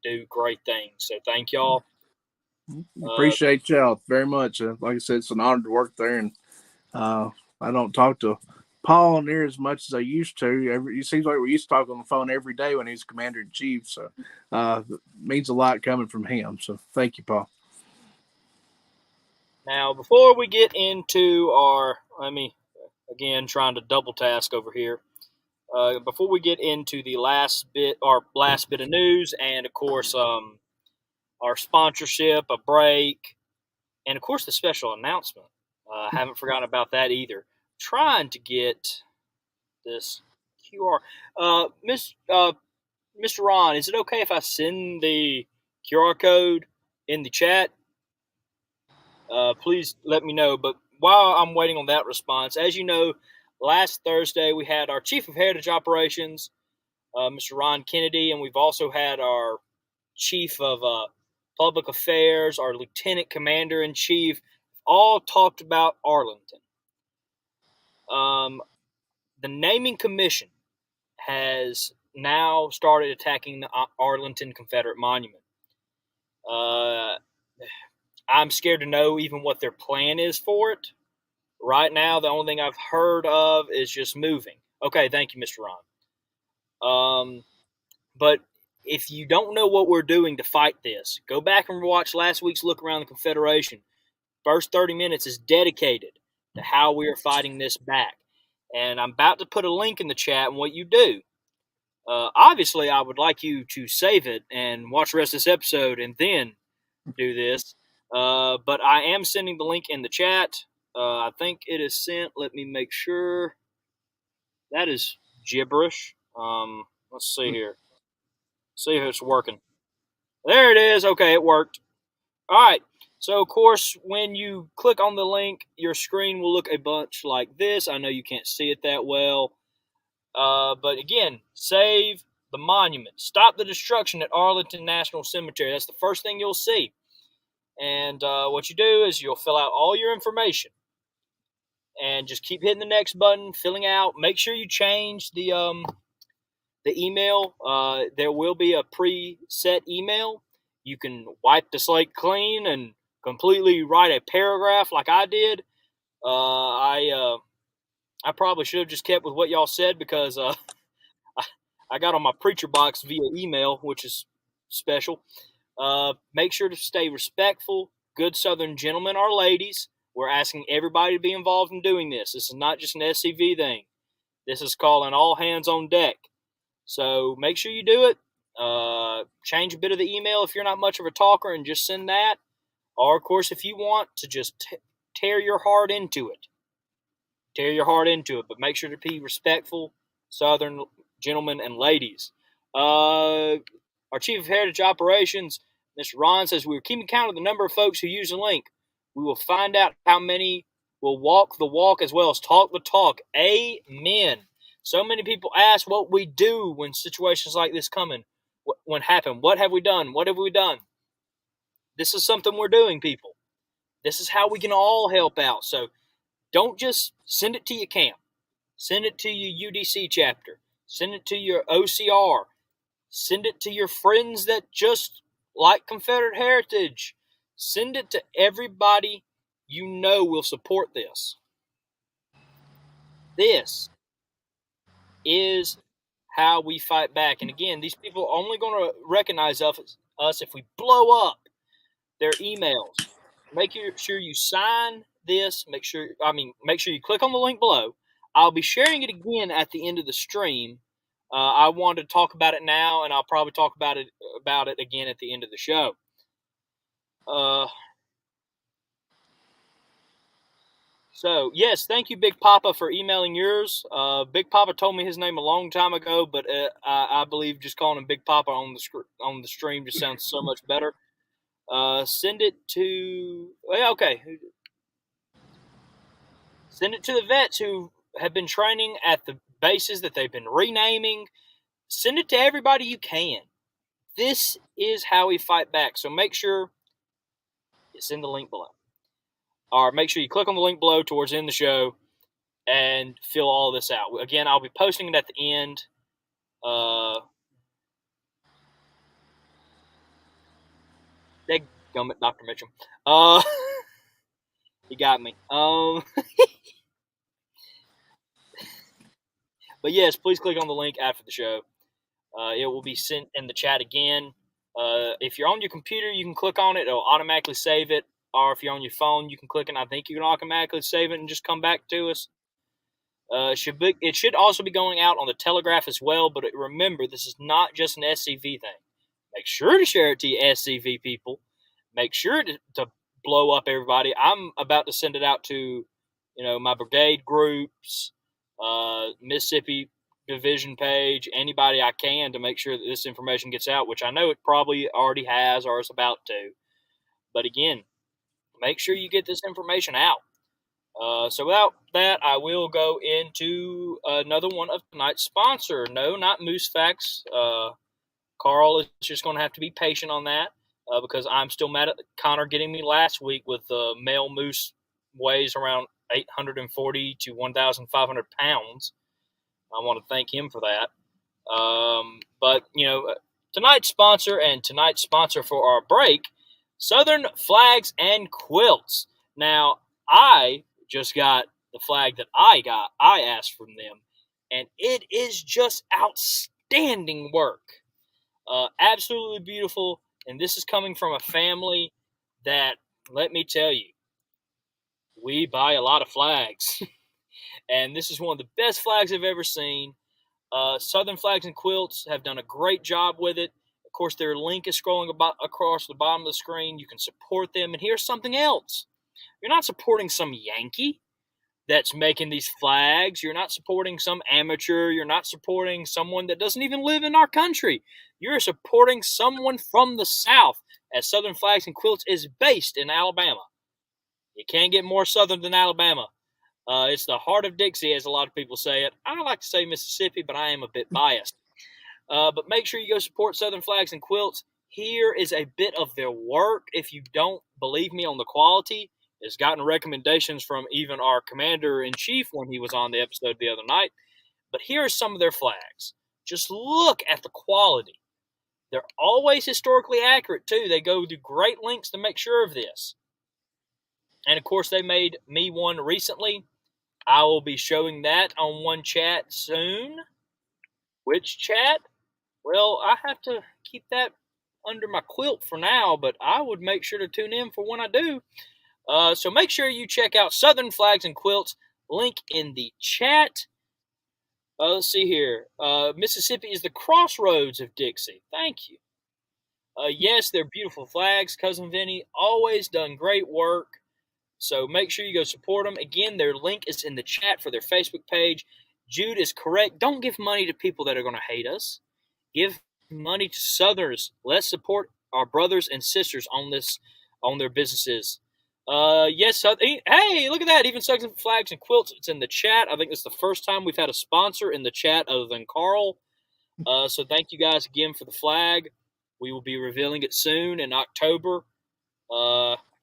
do great things. So thank y'all. Appreciate y'all very much. Like I said, it's an honor to work there, and I don't talk to Paul near as much as I used to. It seems like we used to talk on the phone every day when he was commander in chief. So it means a lot coming from him. So thank you, Paul. Now, before we get into again, trying to double task over here. Before we get into the last bit of news, and of course, our sponsorship, a break, and of course the special announcement. I haven't forgotten about that either. Trying to get this QR. Mr. Ron, is it okay if I send the QR code in the chat? Please let me know. But while I'm waiting on that response, as you know, last Thursday we had our Chief of Heritage Operations, Mr. Ron Kennedy, and we've also had our Chief of Public Affairs, our Lieutenant Commander in Chief, all talked about Arlington. The Naming Commission has now started attacking the Arlington Confederate Monument. I'm scared to know even what their plan is for it. Right now, the only thing I've heard of is just moving. Okay, thank you, Mr. Ron. But if you don't know what we're doing to fight this, go back and watch last week's Look Around the Confederation. First 30 minutes is dedicated to how we are fighting this back. And I'm about to put a link in the chat and what you do. Obviously, I would like you to save it and watch the rest of this episode and then do this. But I am sending the link in the chat. I think it is sent. Let me make sure. That is gibberish. Let's see here. See if it's working. There it is. Okay, it worked. All right. So, of course, when you click on the link, your screen will look a bunch like this. I know you can't see it that well. But again, save the monument. Stop the destruction at Arlington National Cemetery. That's the first thing you'll see. And what you do is you'll fill out all your information. And just keep hitting the next button, filling out. Make sure you change the email. There will be a preset email. You can wipe the slate clean and completely write a paragraph like I did. I probably should have just kept with what y'all said because I got on my preacher box via email, which is special. Make sure to stay respectful. Good Southern gentlemen or ladies. We're asking everybody to be involved in doing this. This is not just an SCV thing. This is calling all hands on deck. So make sure you do it. Change a bit of the email if you're not much of a talker and just send that. Or, of course, if you want to just tear your heart into it. Tear your heart into it. But make sure to be respectful, Southern gentlemen and ladies. Our Chief of Heritage Operations, Mr. Ron, says we were keeping count of the number of folks who use the link. We will find out how many will walk the walk as well as talk the talk. Amen. So many people ask what we do when situations like this come in, when happen. What have we done? What have we done? This is something we're doing, people. This is how we can all help out. So don't just send it to your camp. Send it to your UDC chapter. Send it to your OCR. Send it to your friends that just like Confederate heritage. Send it to everybody you know will support this. This is how we fight back. And again, these people are only going to recognize us if we blow up their emails. Make sure you sign this. Make sure you click on the link below. I'll be sharing it again at the end of the stream. I wanted to talk about it now, and I'll probably talk about it again at the end of the show. So, yes, thank you, Big Papa, for emailing yours. Big Papa told me his name a long time ago, but I believe just calling him Big Papa on the stream just sounds so much better. Send it to Send it to the vets who have been training at the bases that they've been renaming. Send it to everybody you can. This is how we fight back. So make sure you send the link below. Or make sure you click on the link below towards the end of the show and fill all this out. Again, I'll be posting it at the end. Dadgummit, Dr. Mitchum. You got me. But yes, please click on the link after the show. It will be sent in the chat again. If you're on your computer, you can click on it. It'll automatically save it. Or if you're on your phone, you can click it. I think you can automatically save it and just come back to us. It should also be going out on the Telegraph as well. But remember, this is not just an SCV thing. Make sure to share it to your SCV people. Make sure to blow up everybody. I'm about to send it out to, my brigade groups, Mississippi Division page, anybody I can to make sure that this information gets out, which I know it probably already has or is about to. But again, make sure you get this information out. So without that, I will go into another one of tonight's sponsor. No, not Moose Facts. Carl is just going to have to be patient on that because I'm still mad at Connor getting me last week with male moose weighs around 840 to 1,500 pounds. I want to thank him for that. But, tonight's sponsor for our break, Southern Flags and Quilts. Now, I just got the flag that I asked from them, and it is just outstanding work. Absolutely beautiful. And this is coming from a family that, let me tell you, we buy a lot of flags. And this is one of the best flags I've ever seen. Southern Flags and Quilts have done a great job with it. Of course, their link is scrolling across the bottom of the screen. You can support them. And here's something else. You're not supporting some Yankee that's making these flags. You're not supporting some amateur. You're not supporting someone that doesn't even live in our country. You're supporting someone from the South, as Southern Flags and Quilts is based in Alabama. You can't get more Southern than Alabama. It's the heart of Dixie, as a lot of people say it. I like to say Mississippi, but I am a bit biased. But make sure you go support Southern Flags and Quilts. Here is a bit of their work. If you don't believe me on the quality, it's gotten recommendations from even our commander-in-chief when he was on the episode the other night. But here are some of their flags. Just look at the quality. They're always historically accurate, too. They go to great lengths to make sure of this. And, of course, they made me one recently. I will be showing that on one chat soon. Which chat? Well, I have to keep that under my quilt for now, but I would make sure to tune in for when I do. So make sure you check out Southern Flags and Quilts. Link in the chat. Let's see here. Mississippi is the crossroads of Dixie. Thank you. Yes, they're beautiful flags. Cousin Vinny, always done great work. So make sure you go support them. Again, their link is in the chat for their Facebook page. Jude is correct. Don't give money to people that are going to hate us. Give money to Southerners. Let's support our brothers and sisters on their businesses. Yes. Hey, look at that. Even Southern Flags and Quilts. It's in the chat. I think it's the first time we've had a sponsor in the chat other than Carl. So thank you guys again for the flag. We will be revealing it soon in October.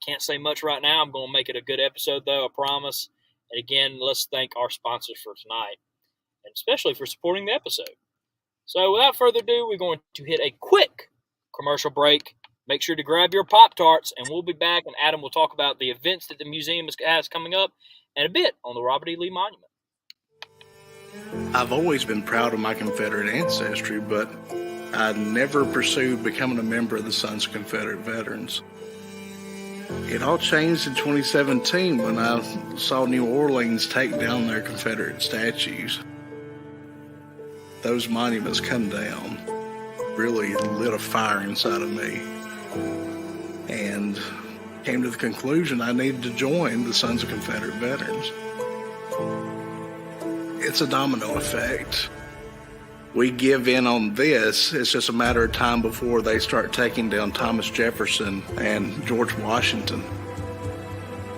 Can't say much right now. I'm going to make it a good episode, though, I promise. And again, let's thank our sponsors for tonight, and especially for supporting the episode. So without further ado, we're going to hit a quick commercial break. Make sure to grab your Pop-Tarts, and we'll be back, and Adam will talk about the events that the museum has coming up and a bit on the Robert E. Lee Monument. I've always been proud of my Confederate ancestry, but I never pursued becoming a member of the Sons of Confederate Veterans. It all changed in 2017 when I saw New Orleans take down their Confederate statues. Those monuments come down really lit a fire inside of me, and came to the conclusion I needed to join the Sons of Confederate Veterans. It's a domino effect. We give in on this, it's just a matter of time before they start taking down Thomas Jefferson and George Washington.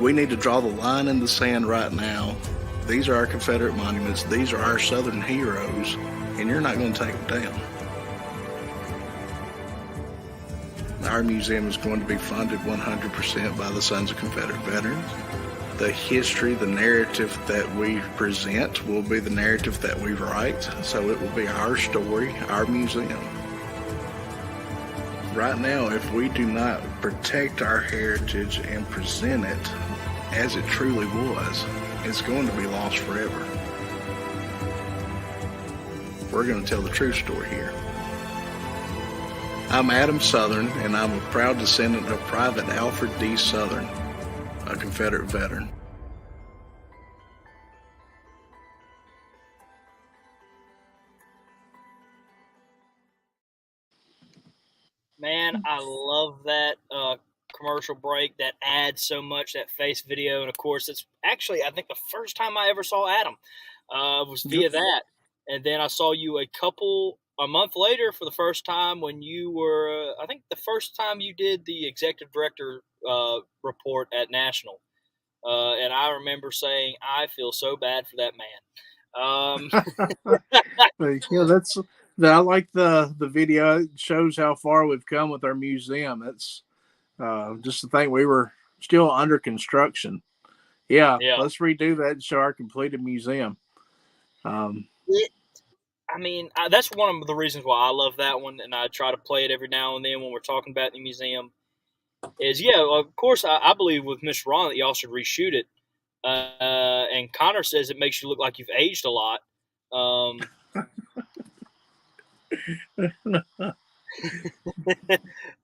We need to draw the line in the sand right now. These are our Confederate monuments, these are our Southern heroes, and you're not going to take them down. Our museum is going to be funded 100% by the Sons of Confederate Veterans. The history, the narrative that we present will be the narrative that we write, so it will be our story, our museum. Right now, if we do not protect our heritage and present it as it truly was, it's going to be lost forever. We're going to tell the true story here. I'm Adam Southern, and I'm a proud descendant of Private Alfred D. Southern, a Confederate veteran. Man, I love that commercial break. That adds so much, that face video. And, of course, it's actually, I think, the first time I ever saw Adam was via that. And then I saw you a month later for the first time when you were, I think the first time you did the executive director report at National. And I remember saying, I feel so bad for that man. I like the video. It shows how far we've come with our museum. That's just to think we were still under construction. Yeah. Let's redo that and show our completed museum. That's one of the reasons why I love that one, and I try to play it every now and then when we're talking about the museum. Of course, I believe with Miss Ron that y'all should reshoot it. And Connor says it makes you look like you've aged a lot.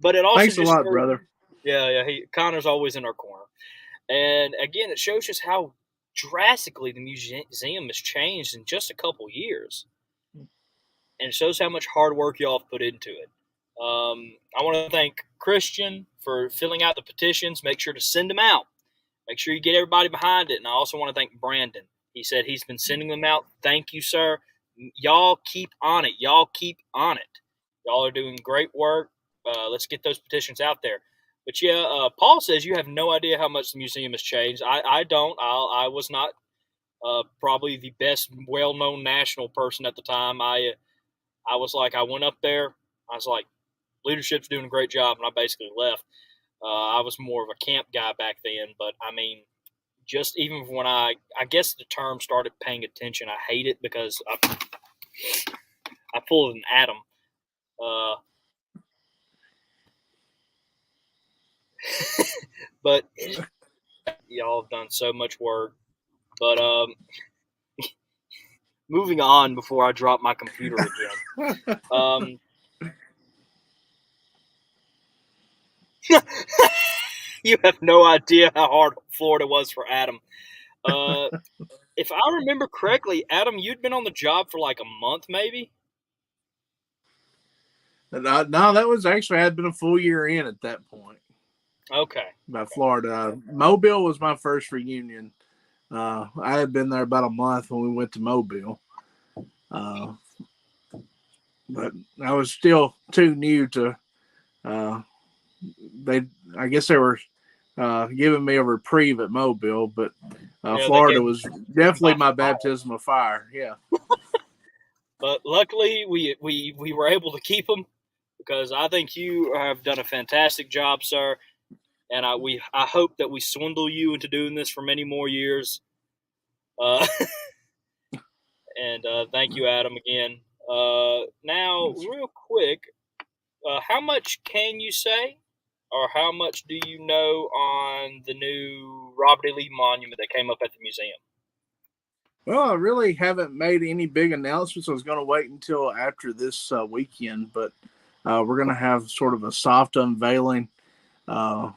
But it also Thanks a just lot, shows, brother. yeah. Connor's always in our corner, and again, it shows just how drastically the museum has changed in just a couple years, and it shows how much hard work y'all have put into it. I want to thank Christian for filling out the petitions. Make sure to send them out. Make sure you get everybody behind it. And I also want to thank Brandon. He said he's been sending them out. Thank you, sir. Y'all keep on it. Y'all keep on it. Y'all are doing great work. Let's get those petitions out there. But yeah, Paul says you have no idea how much the museum has changed. I don't. I was not probably the best well-known national person at the time. I was like, I went up there. I was like, leadership's doing a great job, and I basically left. I was more of a camp guy back then, but I mean, just even when I guess the term started paying attention, I hate it because I pulled an atom. But y'all have done so much work. But moving on before I drop my computer again. You have no idea how hard Florida was for Adam. If I remember correctly, Adam, you'd been on the job for like a month, maybe? No, that was actually, I had been a full year in at that point. Okay. By Florida. Mobile was my first reunion. I had been there about a month when we went to Mobile. But I was still too new to, I guess they were giving me a reprieve at Mobile, but Florida was definitely my baptism of fire. Yeah. But luckily we were able to keep them because I think you have done a fantastic job, sir. And I hope that we swindle you into doing this for many more years. And thank you, Adam, again. Now, real quick, how much can you say, or how much do you know on the new Robert E. Lee monument that came up at the museum? Well, I really haven't made any big announcements. I was going to wait until after this weekend, but we're going to have sort of a soft unveiling when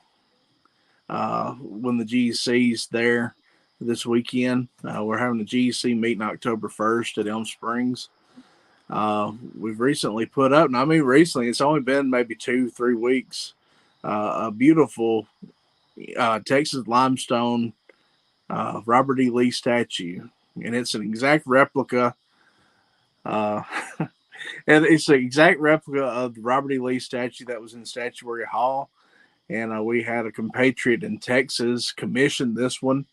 the GEC's there this weekend. We're having the GEC meeting October 1st at Elm Springs. We've recently put up, and I mean recently, it's only been maybe 2-3 weeks, a beautiful Texas limestone Robert E. Lee statue. And it's an exact replica. And it's an exact replica of the Robert E. Lee statue that was in Statuary Hall. And we had a compatriot in Texas commission this one.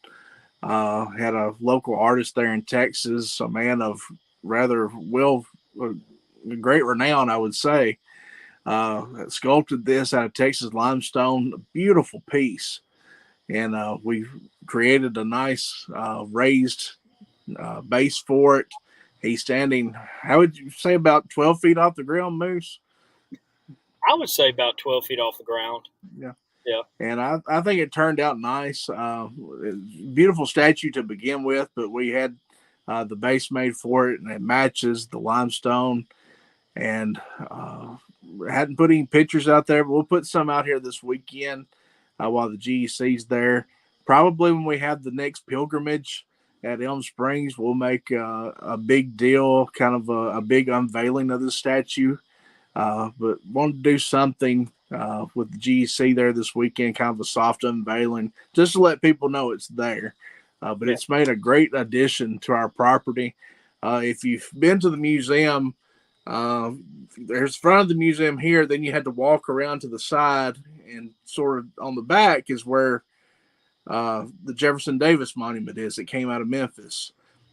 Had a local artist there in Texas, a man of rather great renown, I would say, sculpted this out of Texas limestone, a beautiful piece. And we created a nice raised base for it. He's standing, how would you say, about 12 feet off the ground, Moose? I would say about 12 feet off the ground. Yeah. Yeah. And I think it turned out nice. Beautiful statue to begin with, but we had the base made for it, and it matches the limestone. And hadn't put any pictures out there, but we'll put some out here this weekend while the GEC's there. Probably when we have the next pilgrimage at Elm Springs, we'll make a big deal, kind of a big unveiling of the statue. But wanted to do something with the GEC there this weekend, kind of a soft unveiling, just to let people know it's there. But it's made a great addition to our property. If you've been to the museum, there's front of the museum here, then you had to walk around to the side, and sort of on the back is where the Jefferson Davis monument is. It came out of Memphis.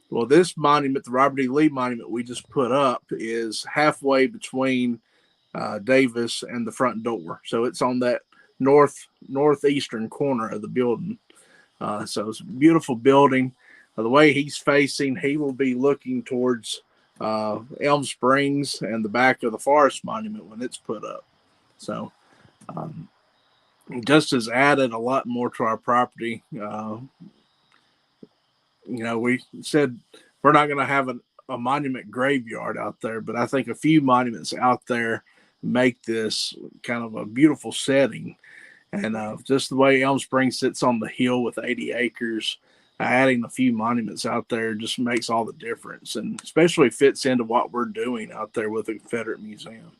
Well, this monument, the Robert E. Lee monument we just put up, is halfway between Davis and the front door. So it's on that northeastern corner of the building. So it's a beautiful building. The way he's facing, he will be looking towards Elm Springs and the back of the Forest Monument when it's put up. So just has added a lot more to our property. We said we're not going to have a monument graveyard out there, but I think a few monuments out there make this kind of a beautiful setting. And just the way Elm Springs sits on the hill with 80 acres, adding a few monuments out there just makes all the difference, and especially fits into what we're doing out there with the Confederate Museum.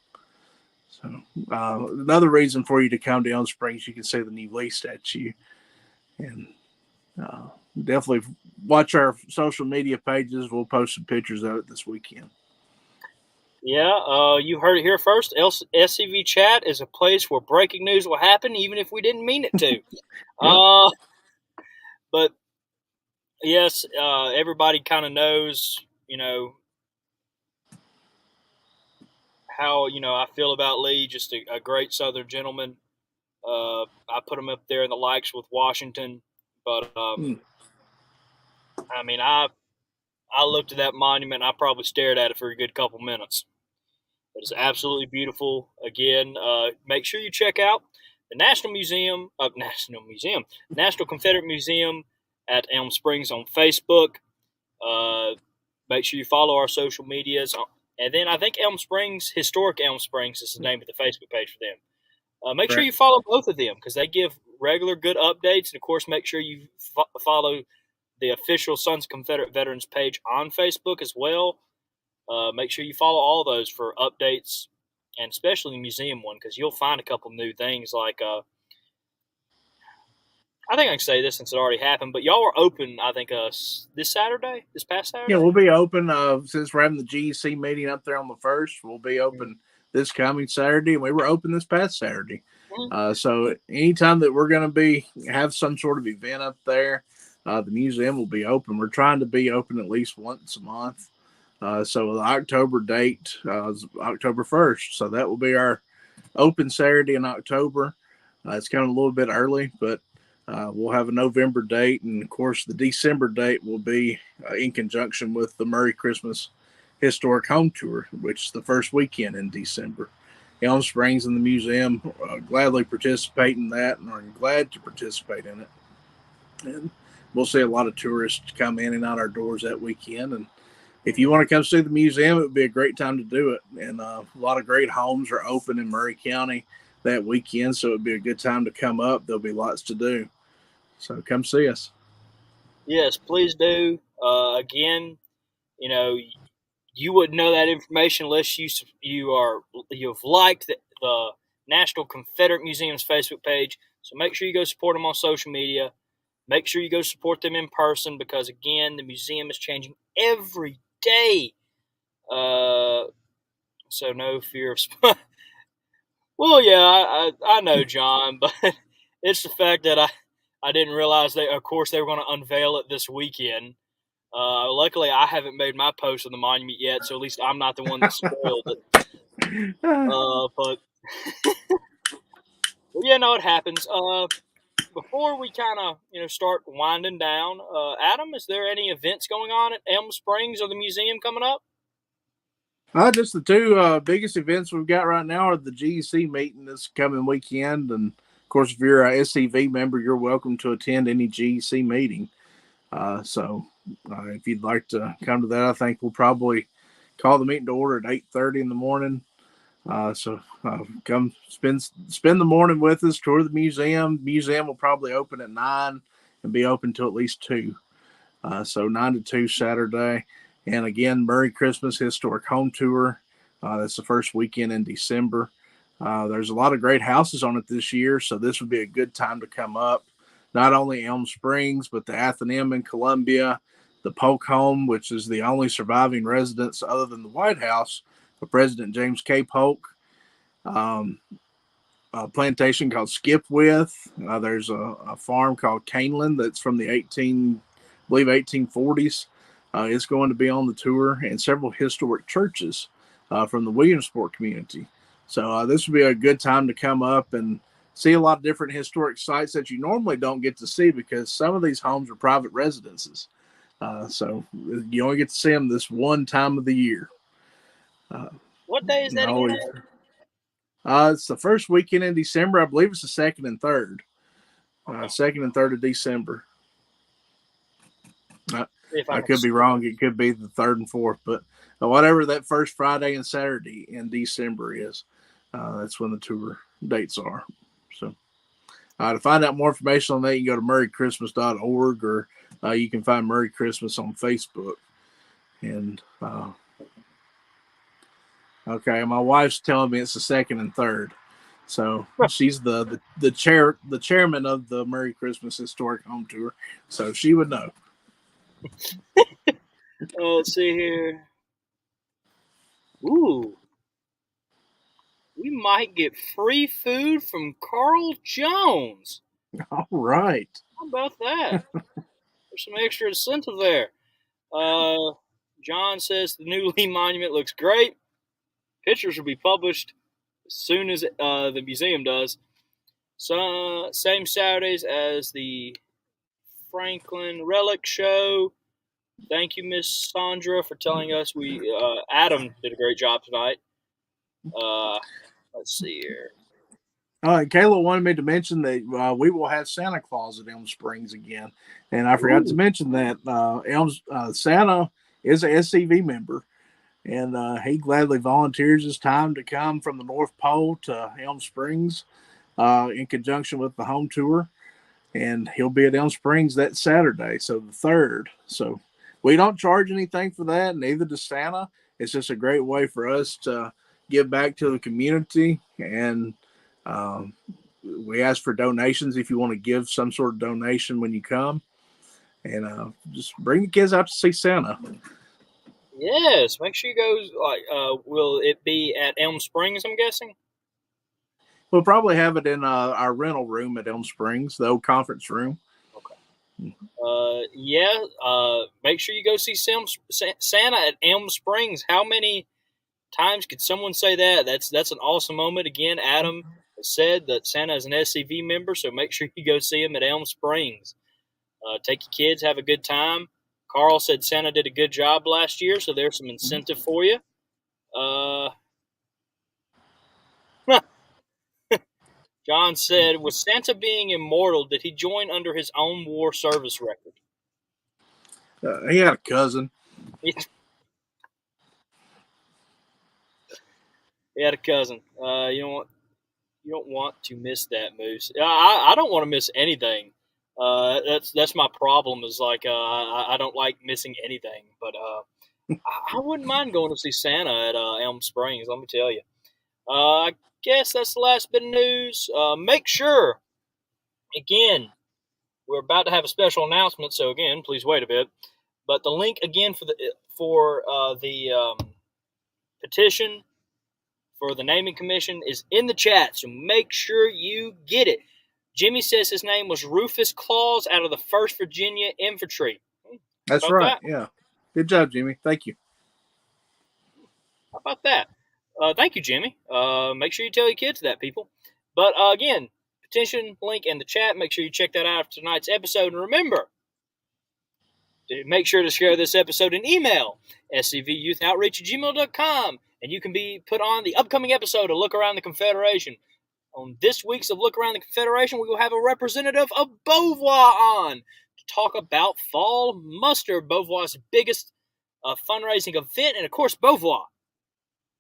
So another reason for you to come to Elm Springs, you can see the new Lee statue. And definitely watch our social media pages. We'll post some pictures of it this weekend. Yeah, you heard it here first. SCV Chat is a place where breaking news will happen, even if we didn't mean it to. But yes, everybody kind of knows, how I feel about Lee. Just a great Southern gentleman. I put him up there in the likes with Washington, but I mean, I looked at that monument. And I probably stared at it for a good couple minutes. It is absolutely beautiful. Again, make sure you check out the National Confederate Museum at Elm Springs on Facebook. Make sure you follow our social medias. And then I think Historic Elm Springs is the name of the Facebook page for them. Make sure you follow both of them because they give regular good updates. And, of course, make sure you follow the official Sons of Confederate Veterans page on Facebook as well. Make sure you follow all those for updates, and especially the museum one, because you'll find a couple new things. Like, I think I can say this since it already happened, but y'all are open, I think, this past Saturday? Yeah, we'll be open since we're having the GEC meeting up there on the 1st. We'll be open this coming Saturday, and we were open this past Saturday. So anytime that we're going to have some sort of event up there, the museum will be open. We're trying to be open at least once a month. So the October date is October 1st. So that will be our open Saturday in October. It's kind of a little bit early, but we'll have a November date. And, of course, the December date will be in conjunction with the Murray Christmas Historic Home Tour, which is the first weekend in December. Elm Springs and the museum gladly participate in that and are glad to participate in it. And we'll see a lot of tourists come in and out our doors that weekend. And if you want to come see the museum, it would be a great time to do it. And a lot of great homes are open in Murray County that weekend, so it would be a good time to come up. There'll be lots to do. So come see us. Yes, please do. Again, you wouldn't know that information unless you've liked the National Confederate Museum's Facebook page. So make sure you go support them on social media. Make sure you go support them in person because, again, the museum is changing every day. So no fear of Well, yeah, I know, John, but it's the fact that I didn't realize they were going to unveil it this weekend. Luckily, I haven't made my post on the monument yet, so at least I'm not the one that spoiled it. But yeah, no, it happens. Before we kind of start winding down, Adam, is there any events going on at Elm Springs or the museum coming up? Just the two biggest events we've got right now are the GEC meeting this coming weekend. And, of course, if you're a SCV member, you're welcome to attend any GEC meeting. So if you'd like to come to that, I think we'll probably call the meeting to order at 8:30 in the morning. So come spend the morning with us, tour the museum. The museum will probably open at 9 and be open till at least 2. So 9 to 2 Saturday. And again, Merry Christmas Historic Home Tour. That's the first weekend in December. There's a lot of great houses on it this year, so this would be a good time to come up. Not only Elm Springs, but the Athenaeum in Columbia, the Polk Home, which is the only surviving residence other than the White House of President James K. Polk. A plantation called Skipwith. There's a farm called Caneland that's from the 1840s. It's going to be on the tour, and several historic churches from the Williamsport community. So this would be a good time to come up and see a lot of different historic sites that you normally don't get to see because some of these homes are private residences. So you only get to see them this one time of the year. What day is that again? It's the first weekend in December. I believe it's the 2nd and 3rd. 2nd and 3rd of December. I could be wrong. It could be the 3rd and 4th, but whatever that first Friday and Saturday in December is. That's when the tour dates are. So to find out more information on that, you can go to murraychristmas.org, or you can find Murray Christmas on Facebook. And okay, my wife's telling me it's the 2nd and 3rd. So she's the chairman of the Merry Christmas Historic Home Tour, so she would know. Let's see here. Ooh, we might get free food from Carl Jones. All right. How about that? There's some extra incentive there. John says the new Lee Monument looks great. Pictures will be published as soon as the museum does. So, same Saturdays as the Franklin Relic Show. Thank you, Miss Sandra, for telling us. Adam did a great job tonight. Let's see here. Kayla wanted me to mention that we will have Santa Claus at Elm Springs again, and I forgot to mention that Santa is a SCV member, and he gladly volunteers his time to come from the North Pole to Elm Springs in conjunction with the home tour, and he'll be at Elm Springs that Saturday, so the 3rd. So we don't charge anything for that, neither does Santa. It's just a great way for us to give back to the community, and we ask for donations if you want to give some sort of donation when you come, and just bring the kids out to see Santa. Yes, make sure you go. Will it be at Elm Springs, I'm guessing? We'll probably have it in our rental room at Elm Springs, the old conference room. Okay. Make sure you go see Santa at Elm Springs. How many times could someone say that? That's an awesome moment. Again, Adam said that Santa is an SCV member, so make sure you go see him at Elm Springs. Take your kids, have a good time. Carl said Santa did a good job last year, so there's some incentive for you. John said, with Santa being immortal, did he join under his own war service record? He had a cousin. He had a cousin. You don't want to miss that, Moose. I don't want to miss anything. That's my problem. Is like I don't like missing anything. But I wouldn't mind going to see Santa at Elm Springs. Let me tell you. I guess that's the last bit of news. Make sure, again, we're about to have a special announcement. So again, please wait a bit. But the link again for the petition for the naming commission is in the chat, so make sure you get it. Jimmy says his name was Rufus Claus out of the 1st Virginia Infantry. That's right. That? Yeah. Good job, Jimmy. Thank you. How about that? Thank you, Jimmy. Make sure you tell your kids that, people. But again, petition link in the chat. Make sure you check that out after tonight's episode. And remember, to make sure to share this episode and email scvyouth.outreach@gmail.com. And you can be put on the upcoming episode of Look Around the Confederation. On this week's of Look Around the Confederation, we will have a representative of Beauvoir on to talk about Fall Muster, Beauvoir's biggest fundraising event. And, of course, Beauvoir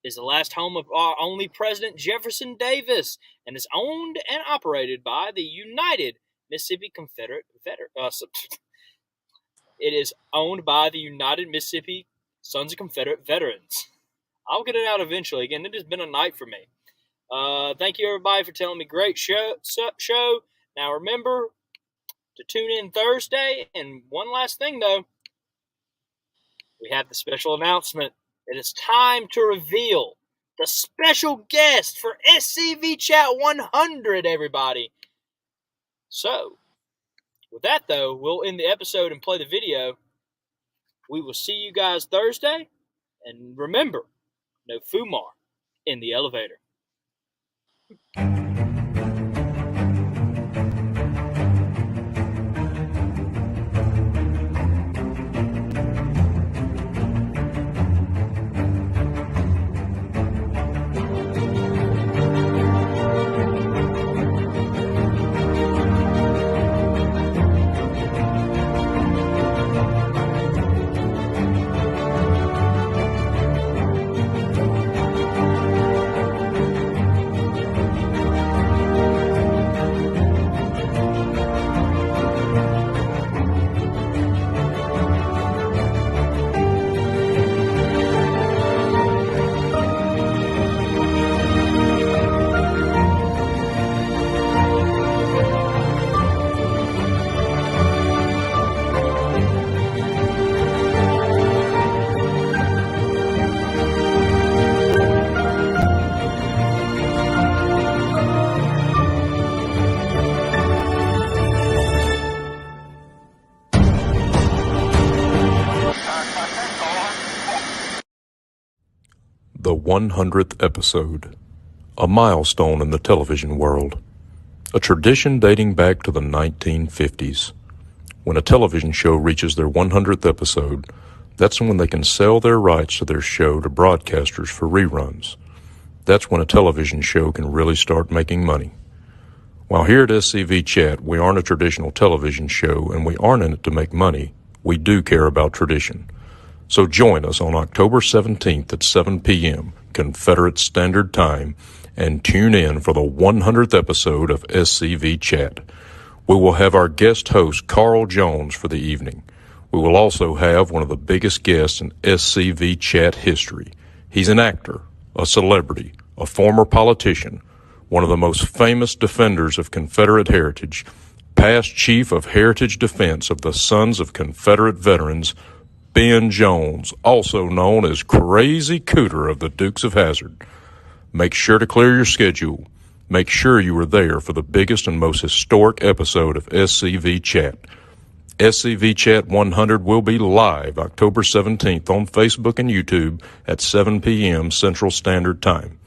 is the last home of our only President, Jefferson Davis, and is owned and operated by the United Mississippi Confederate It is owned by the United Mississippi Sons of Confederate Veterans. I'll get it out eventually. Again, it has been a night for me. Thank you, everybody, for telling me great show. Now, remember to tune in Thursday. And one last thing, though. We have the special announcement. It is time to reveal the special guest for SCV Chat 100, everybody. So, with that, though, we'll end the episode and play the video. We will see you guys Thursday. And remember, no Fumar in the elevator. The 100th episode, a milestone in the television world, a tradition dating back to the 1950s. When a television show reaches their 100th episode, that's when they can sell their rights to their show to broadcasters for reruns. That's when a television show can really start making money. While here at SCV Chat, we aren't a traditional television show and we aren't in it to make money, we do care about tradition. So join us on October 17th at 7 p.m. Confederate Standard Time and tune in for the 100th episode of SCV Chat. We will have our guest host, Carl Jones, for the evening. We will also have one of the biggest guests in SCV Chat history. He's an actor, a celebrity, a former politician, one of the most famous defenders of Confederate heritage, past Chief of Heritage Defense of the Sons of Confederate Veterans, Ben Jones, also known as Crazy Cooter of the Dukes of Hazzard. Make sure to clear your schedule. Make sure you are there for the biggest and most historic episode of SCV Chat. SCV Chat 100 will be live October 17th on Facebook and YouTube at 7 p.m. Central Standard Time.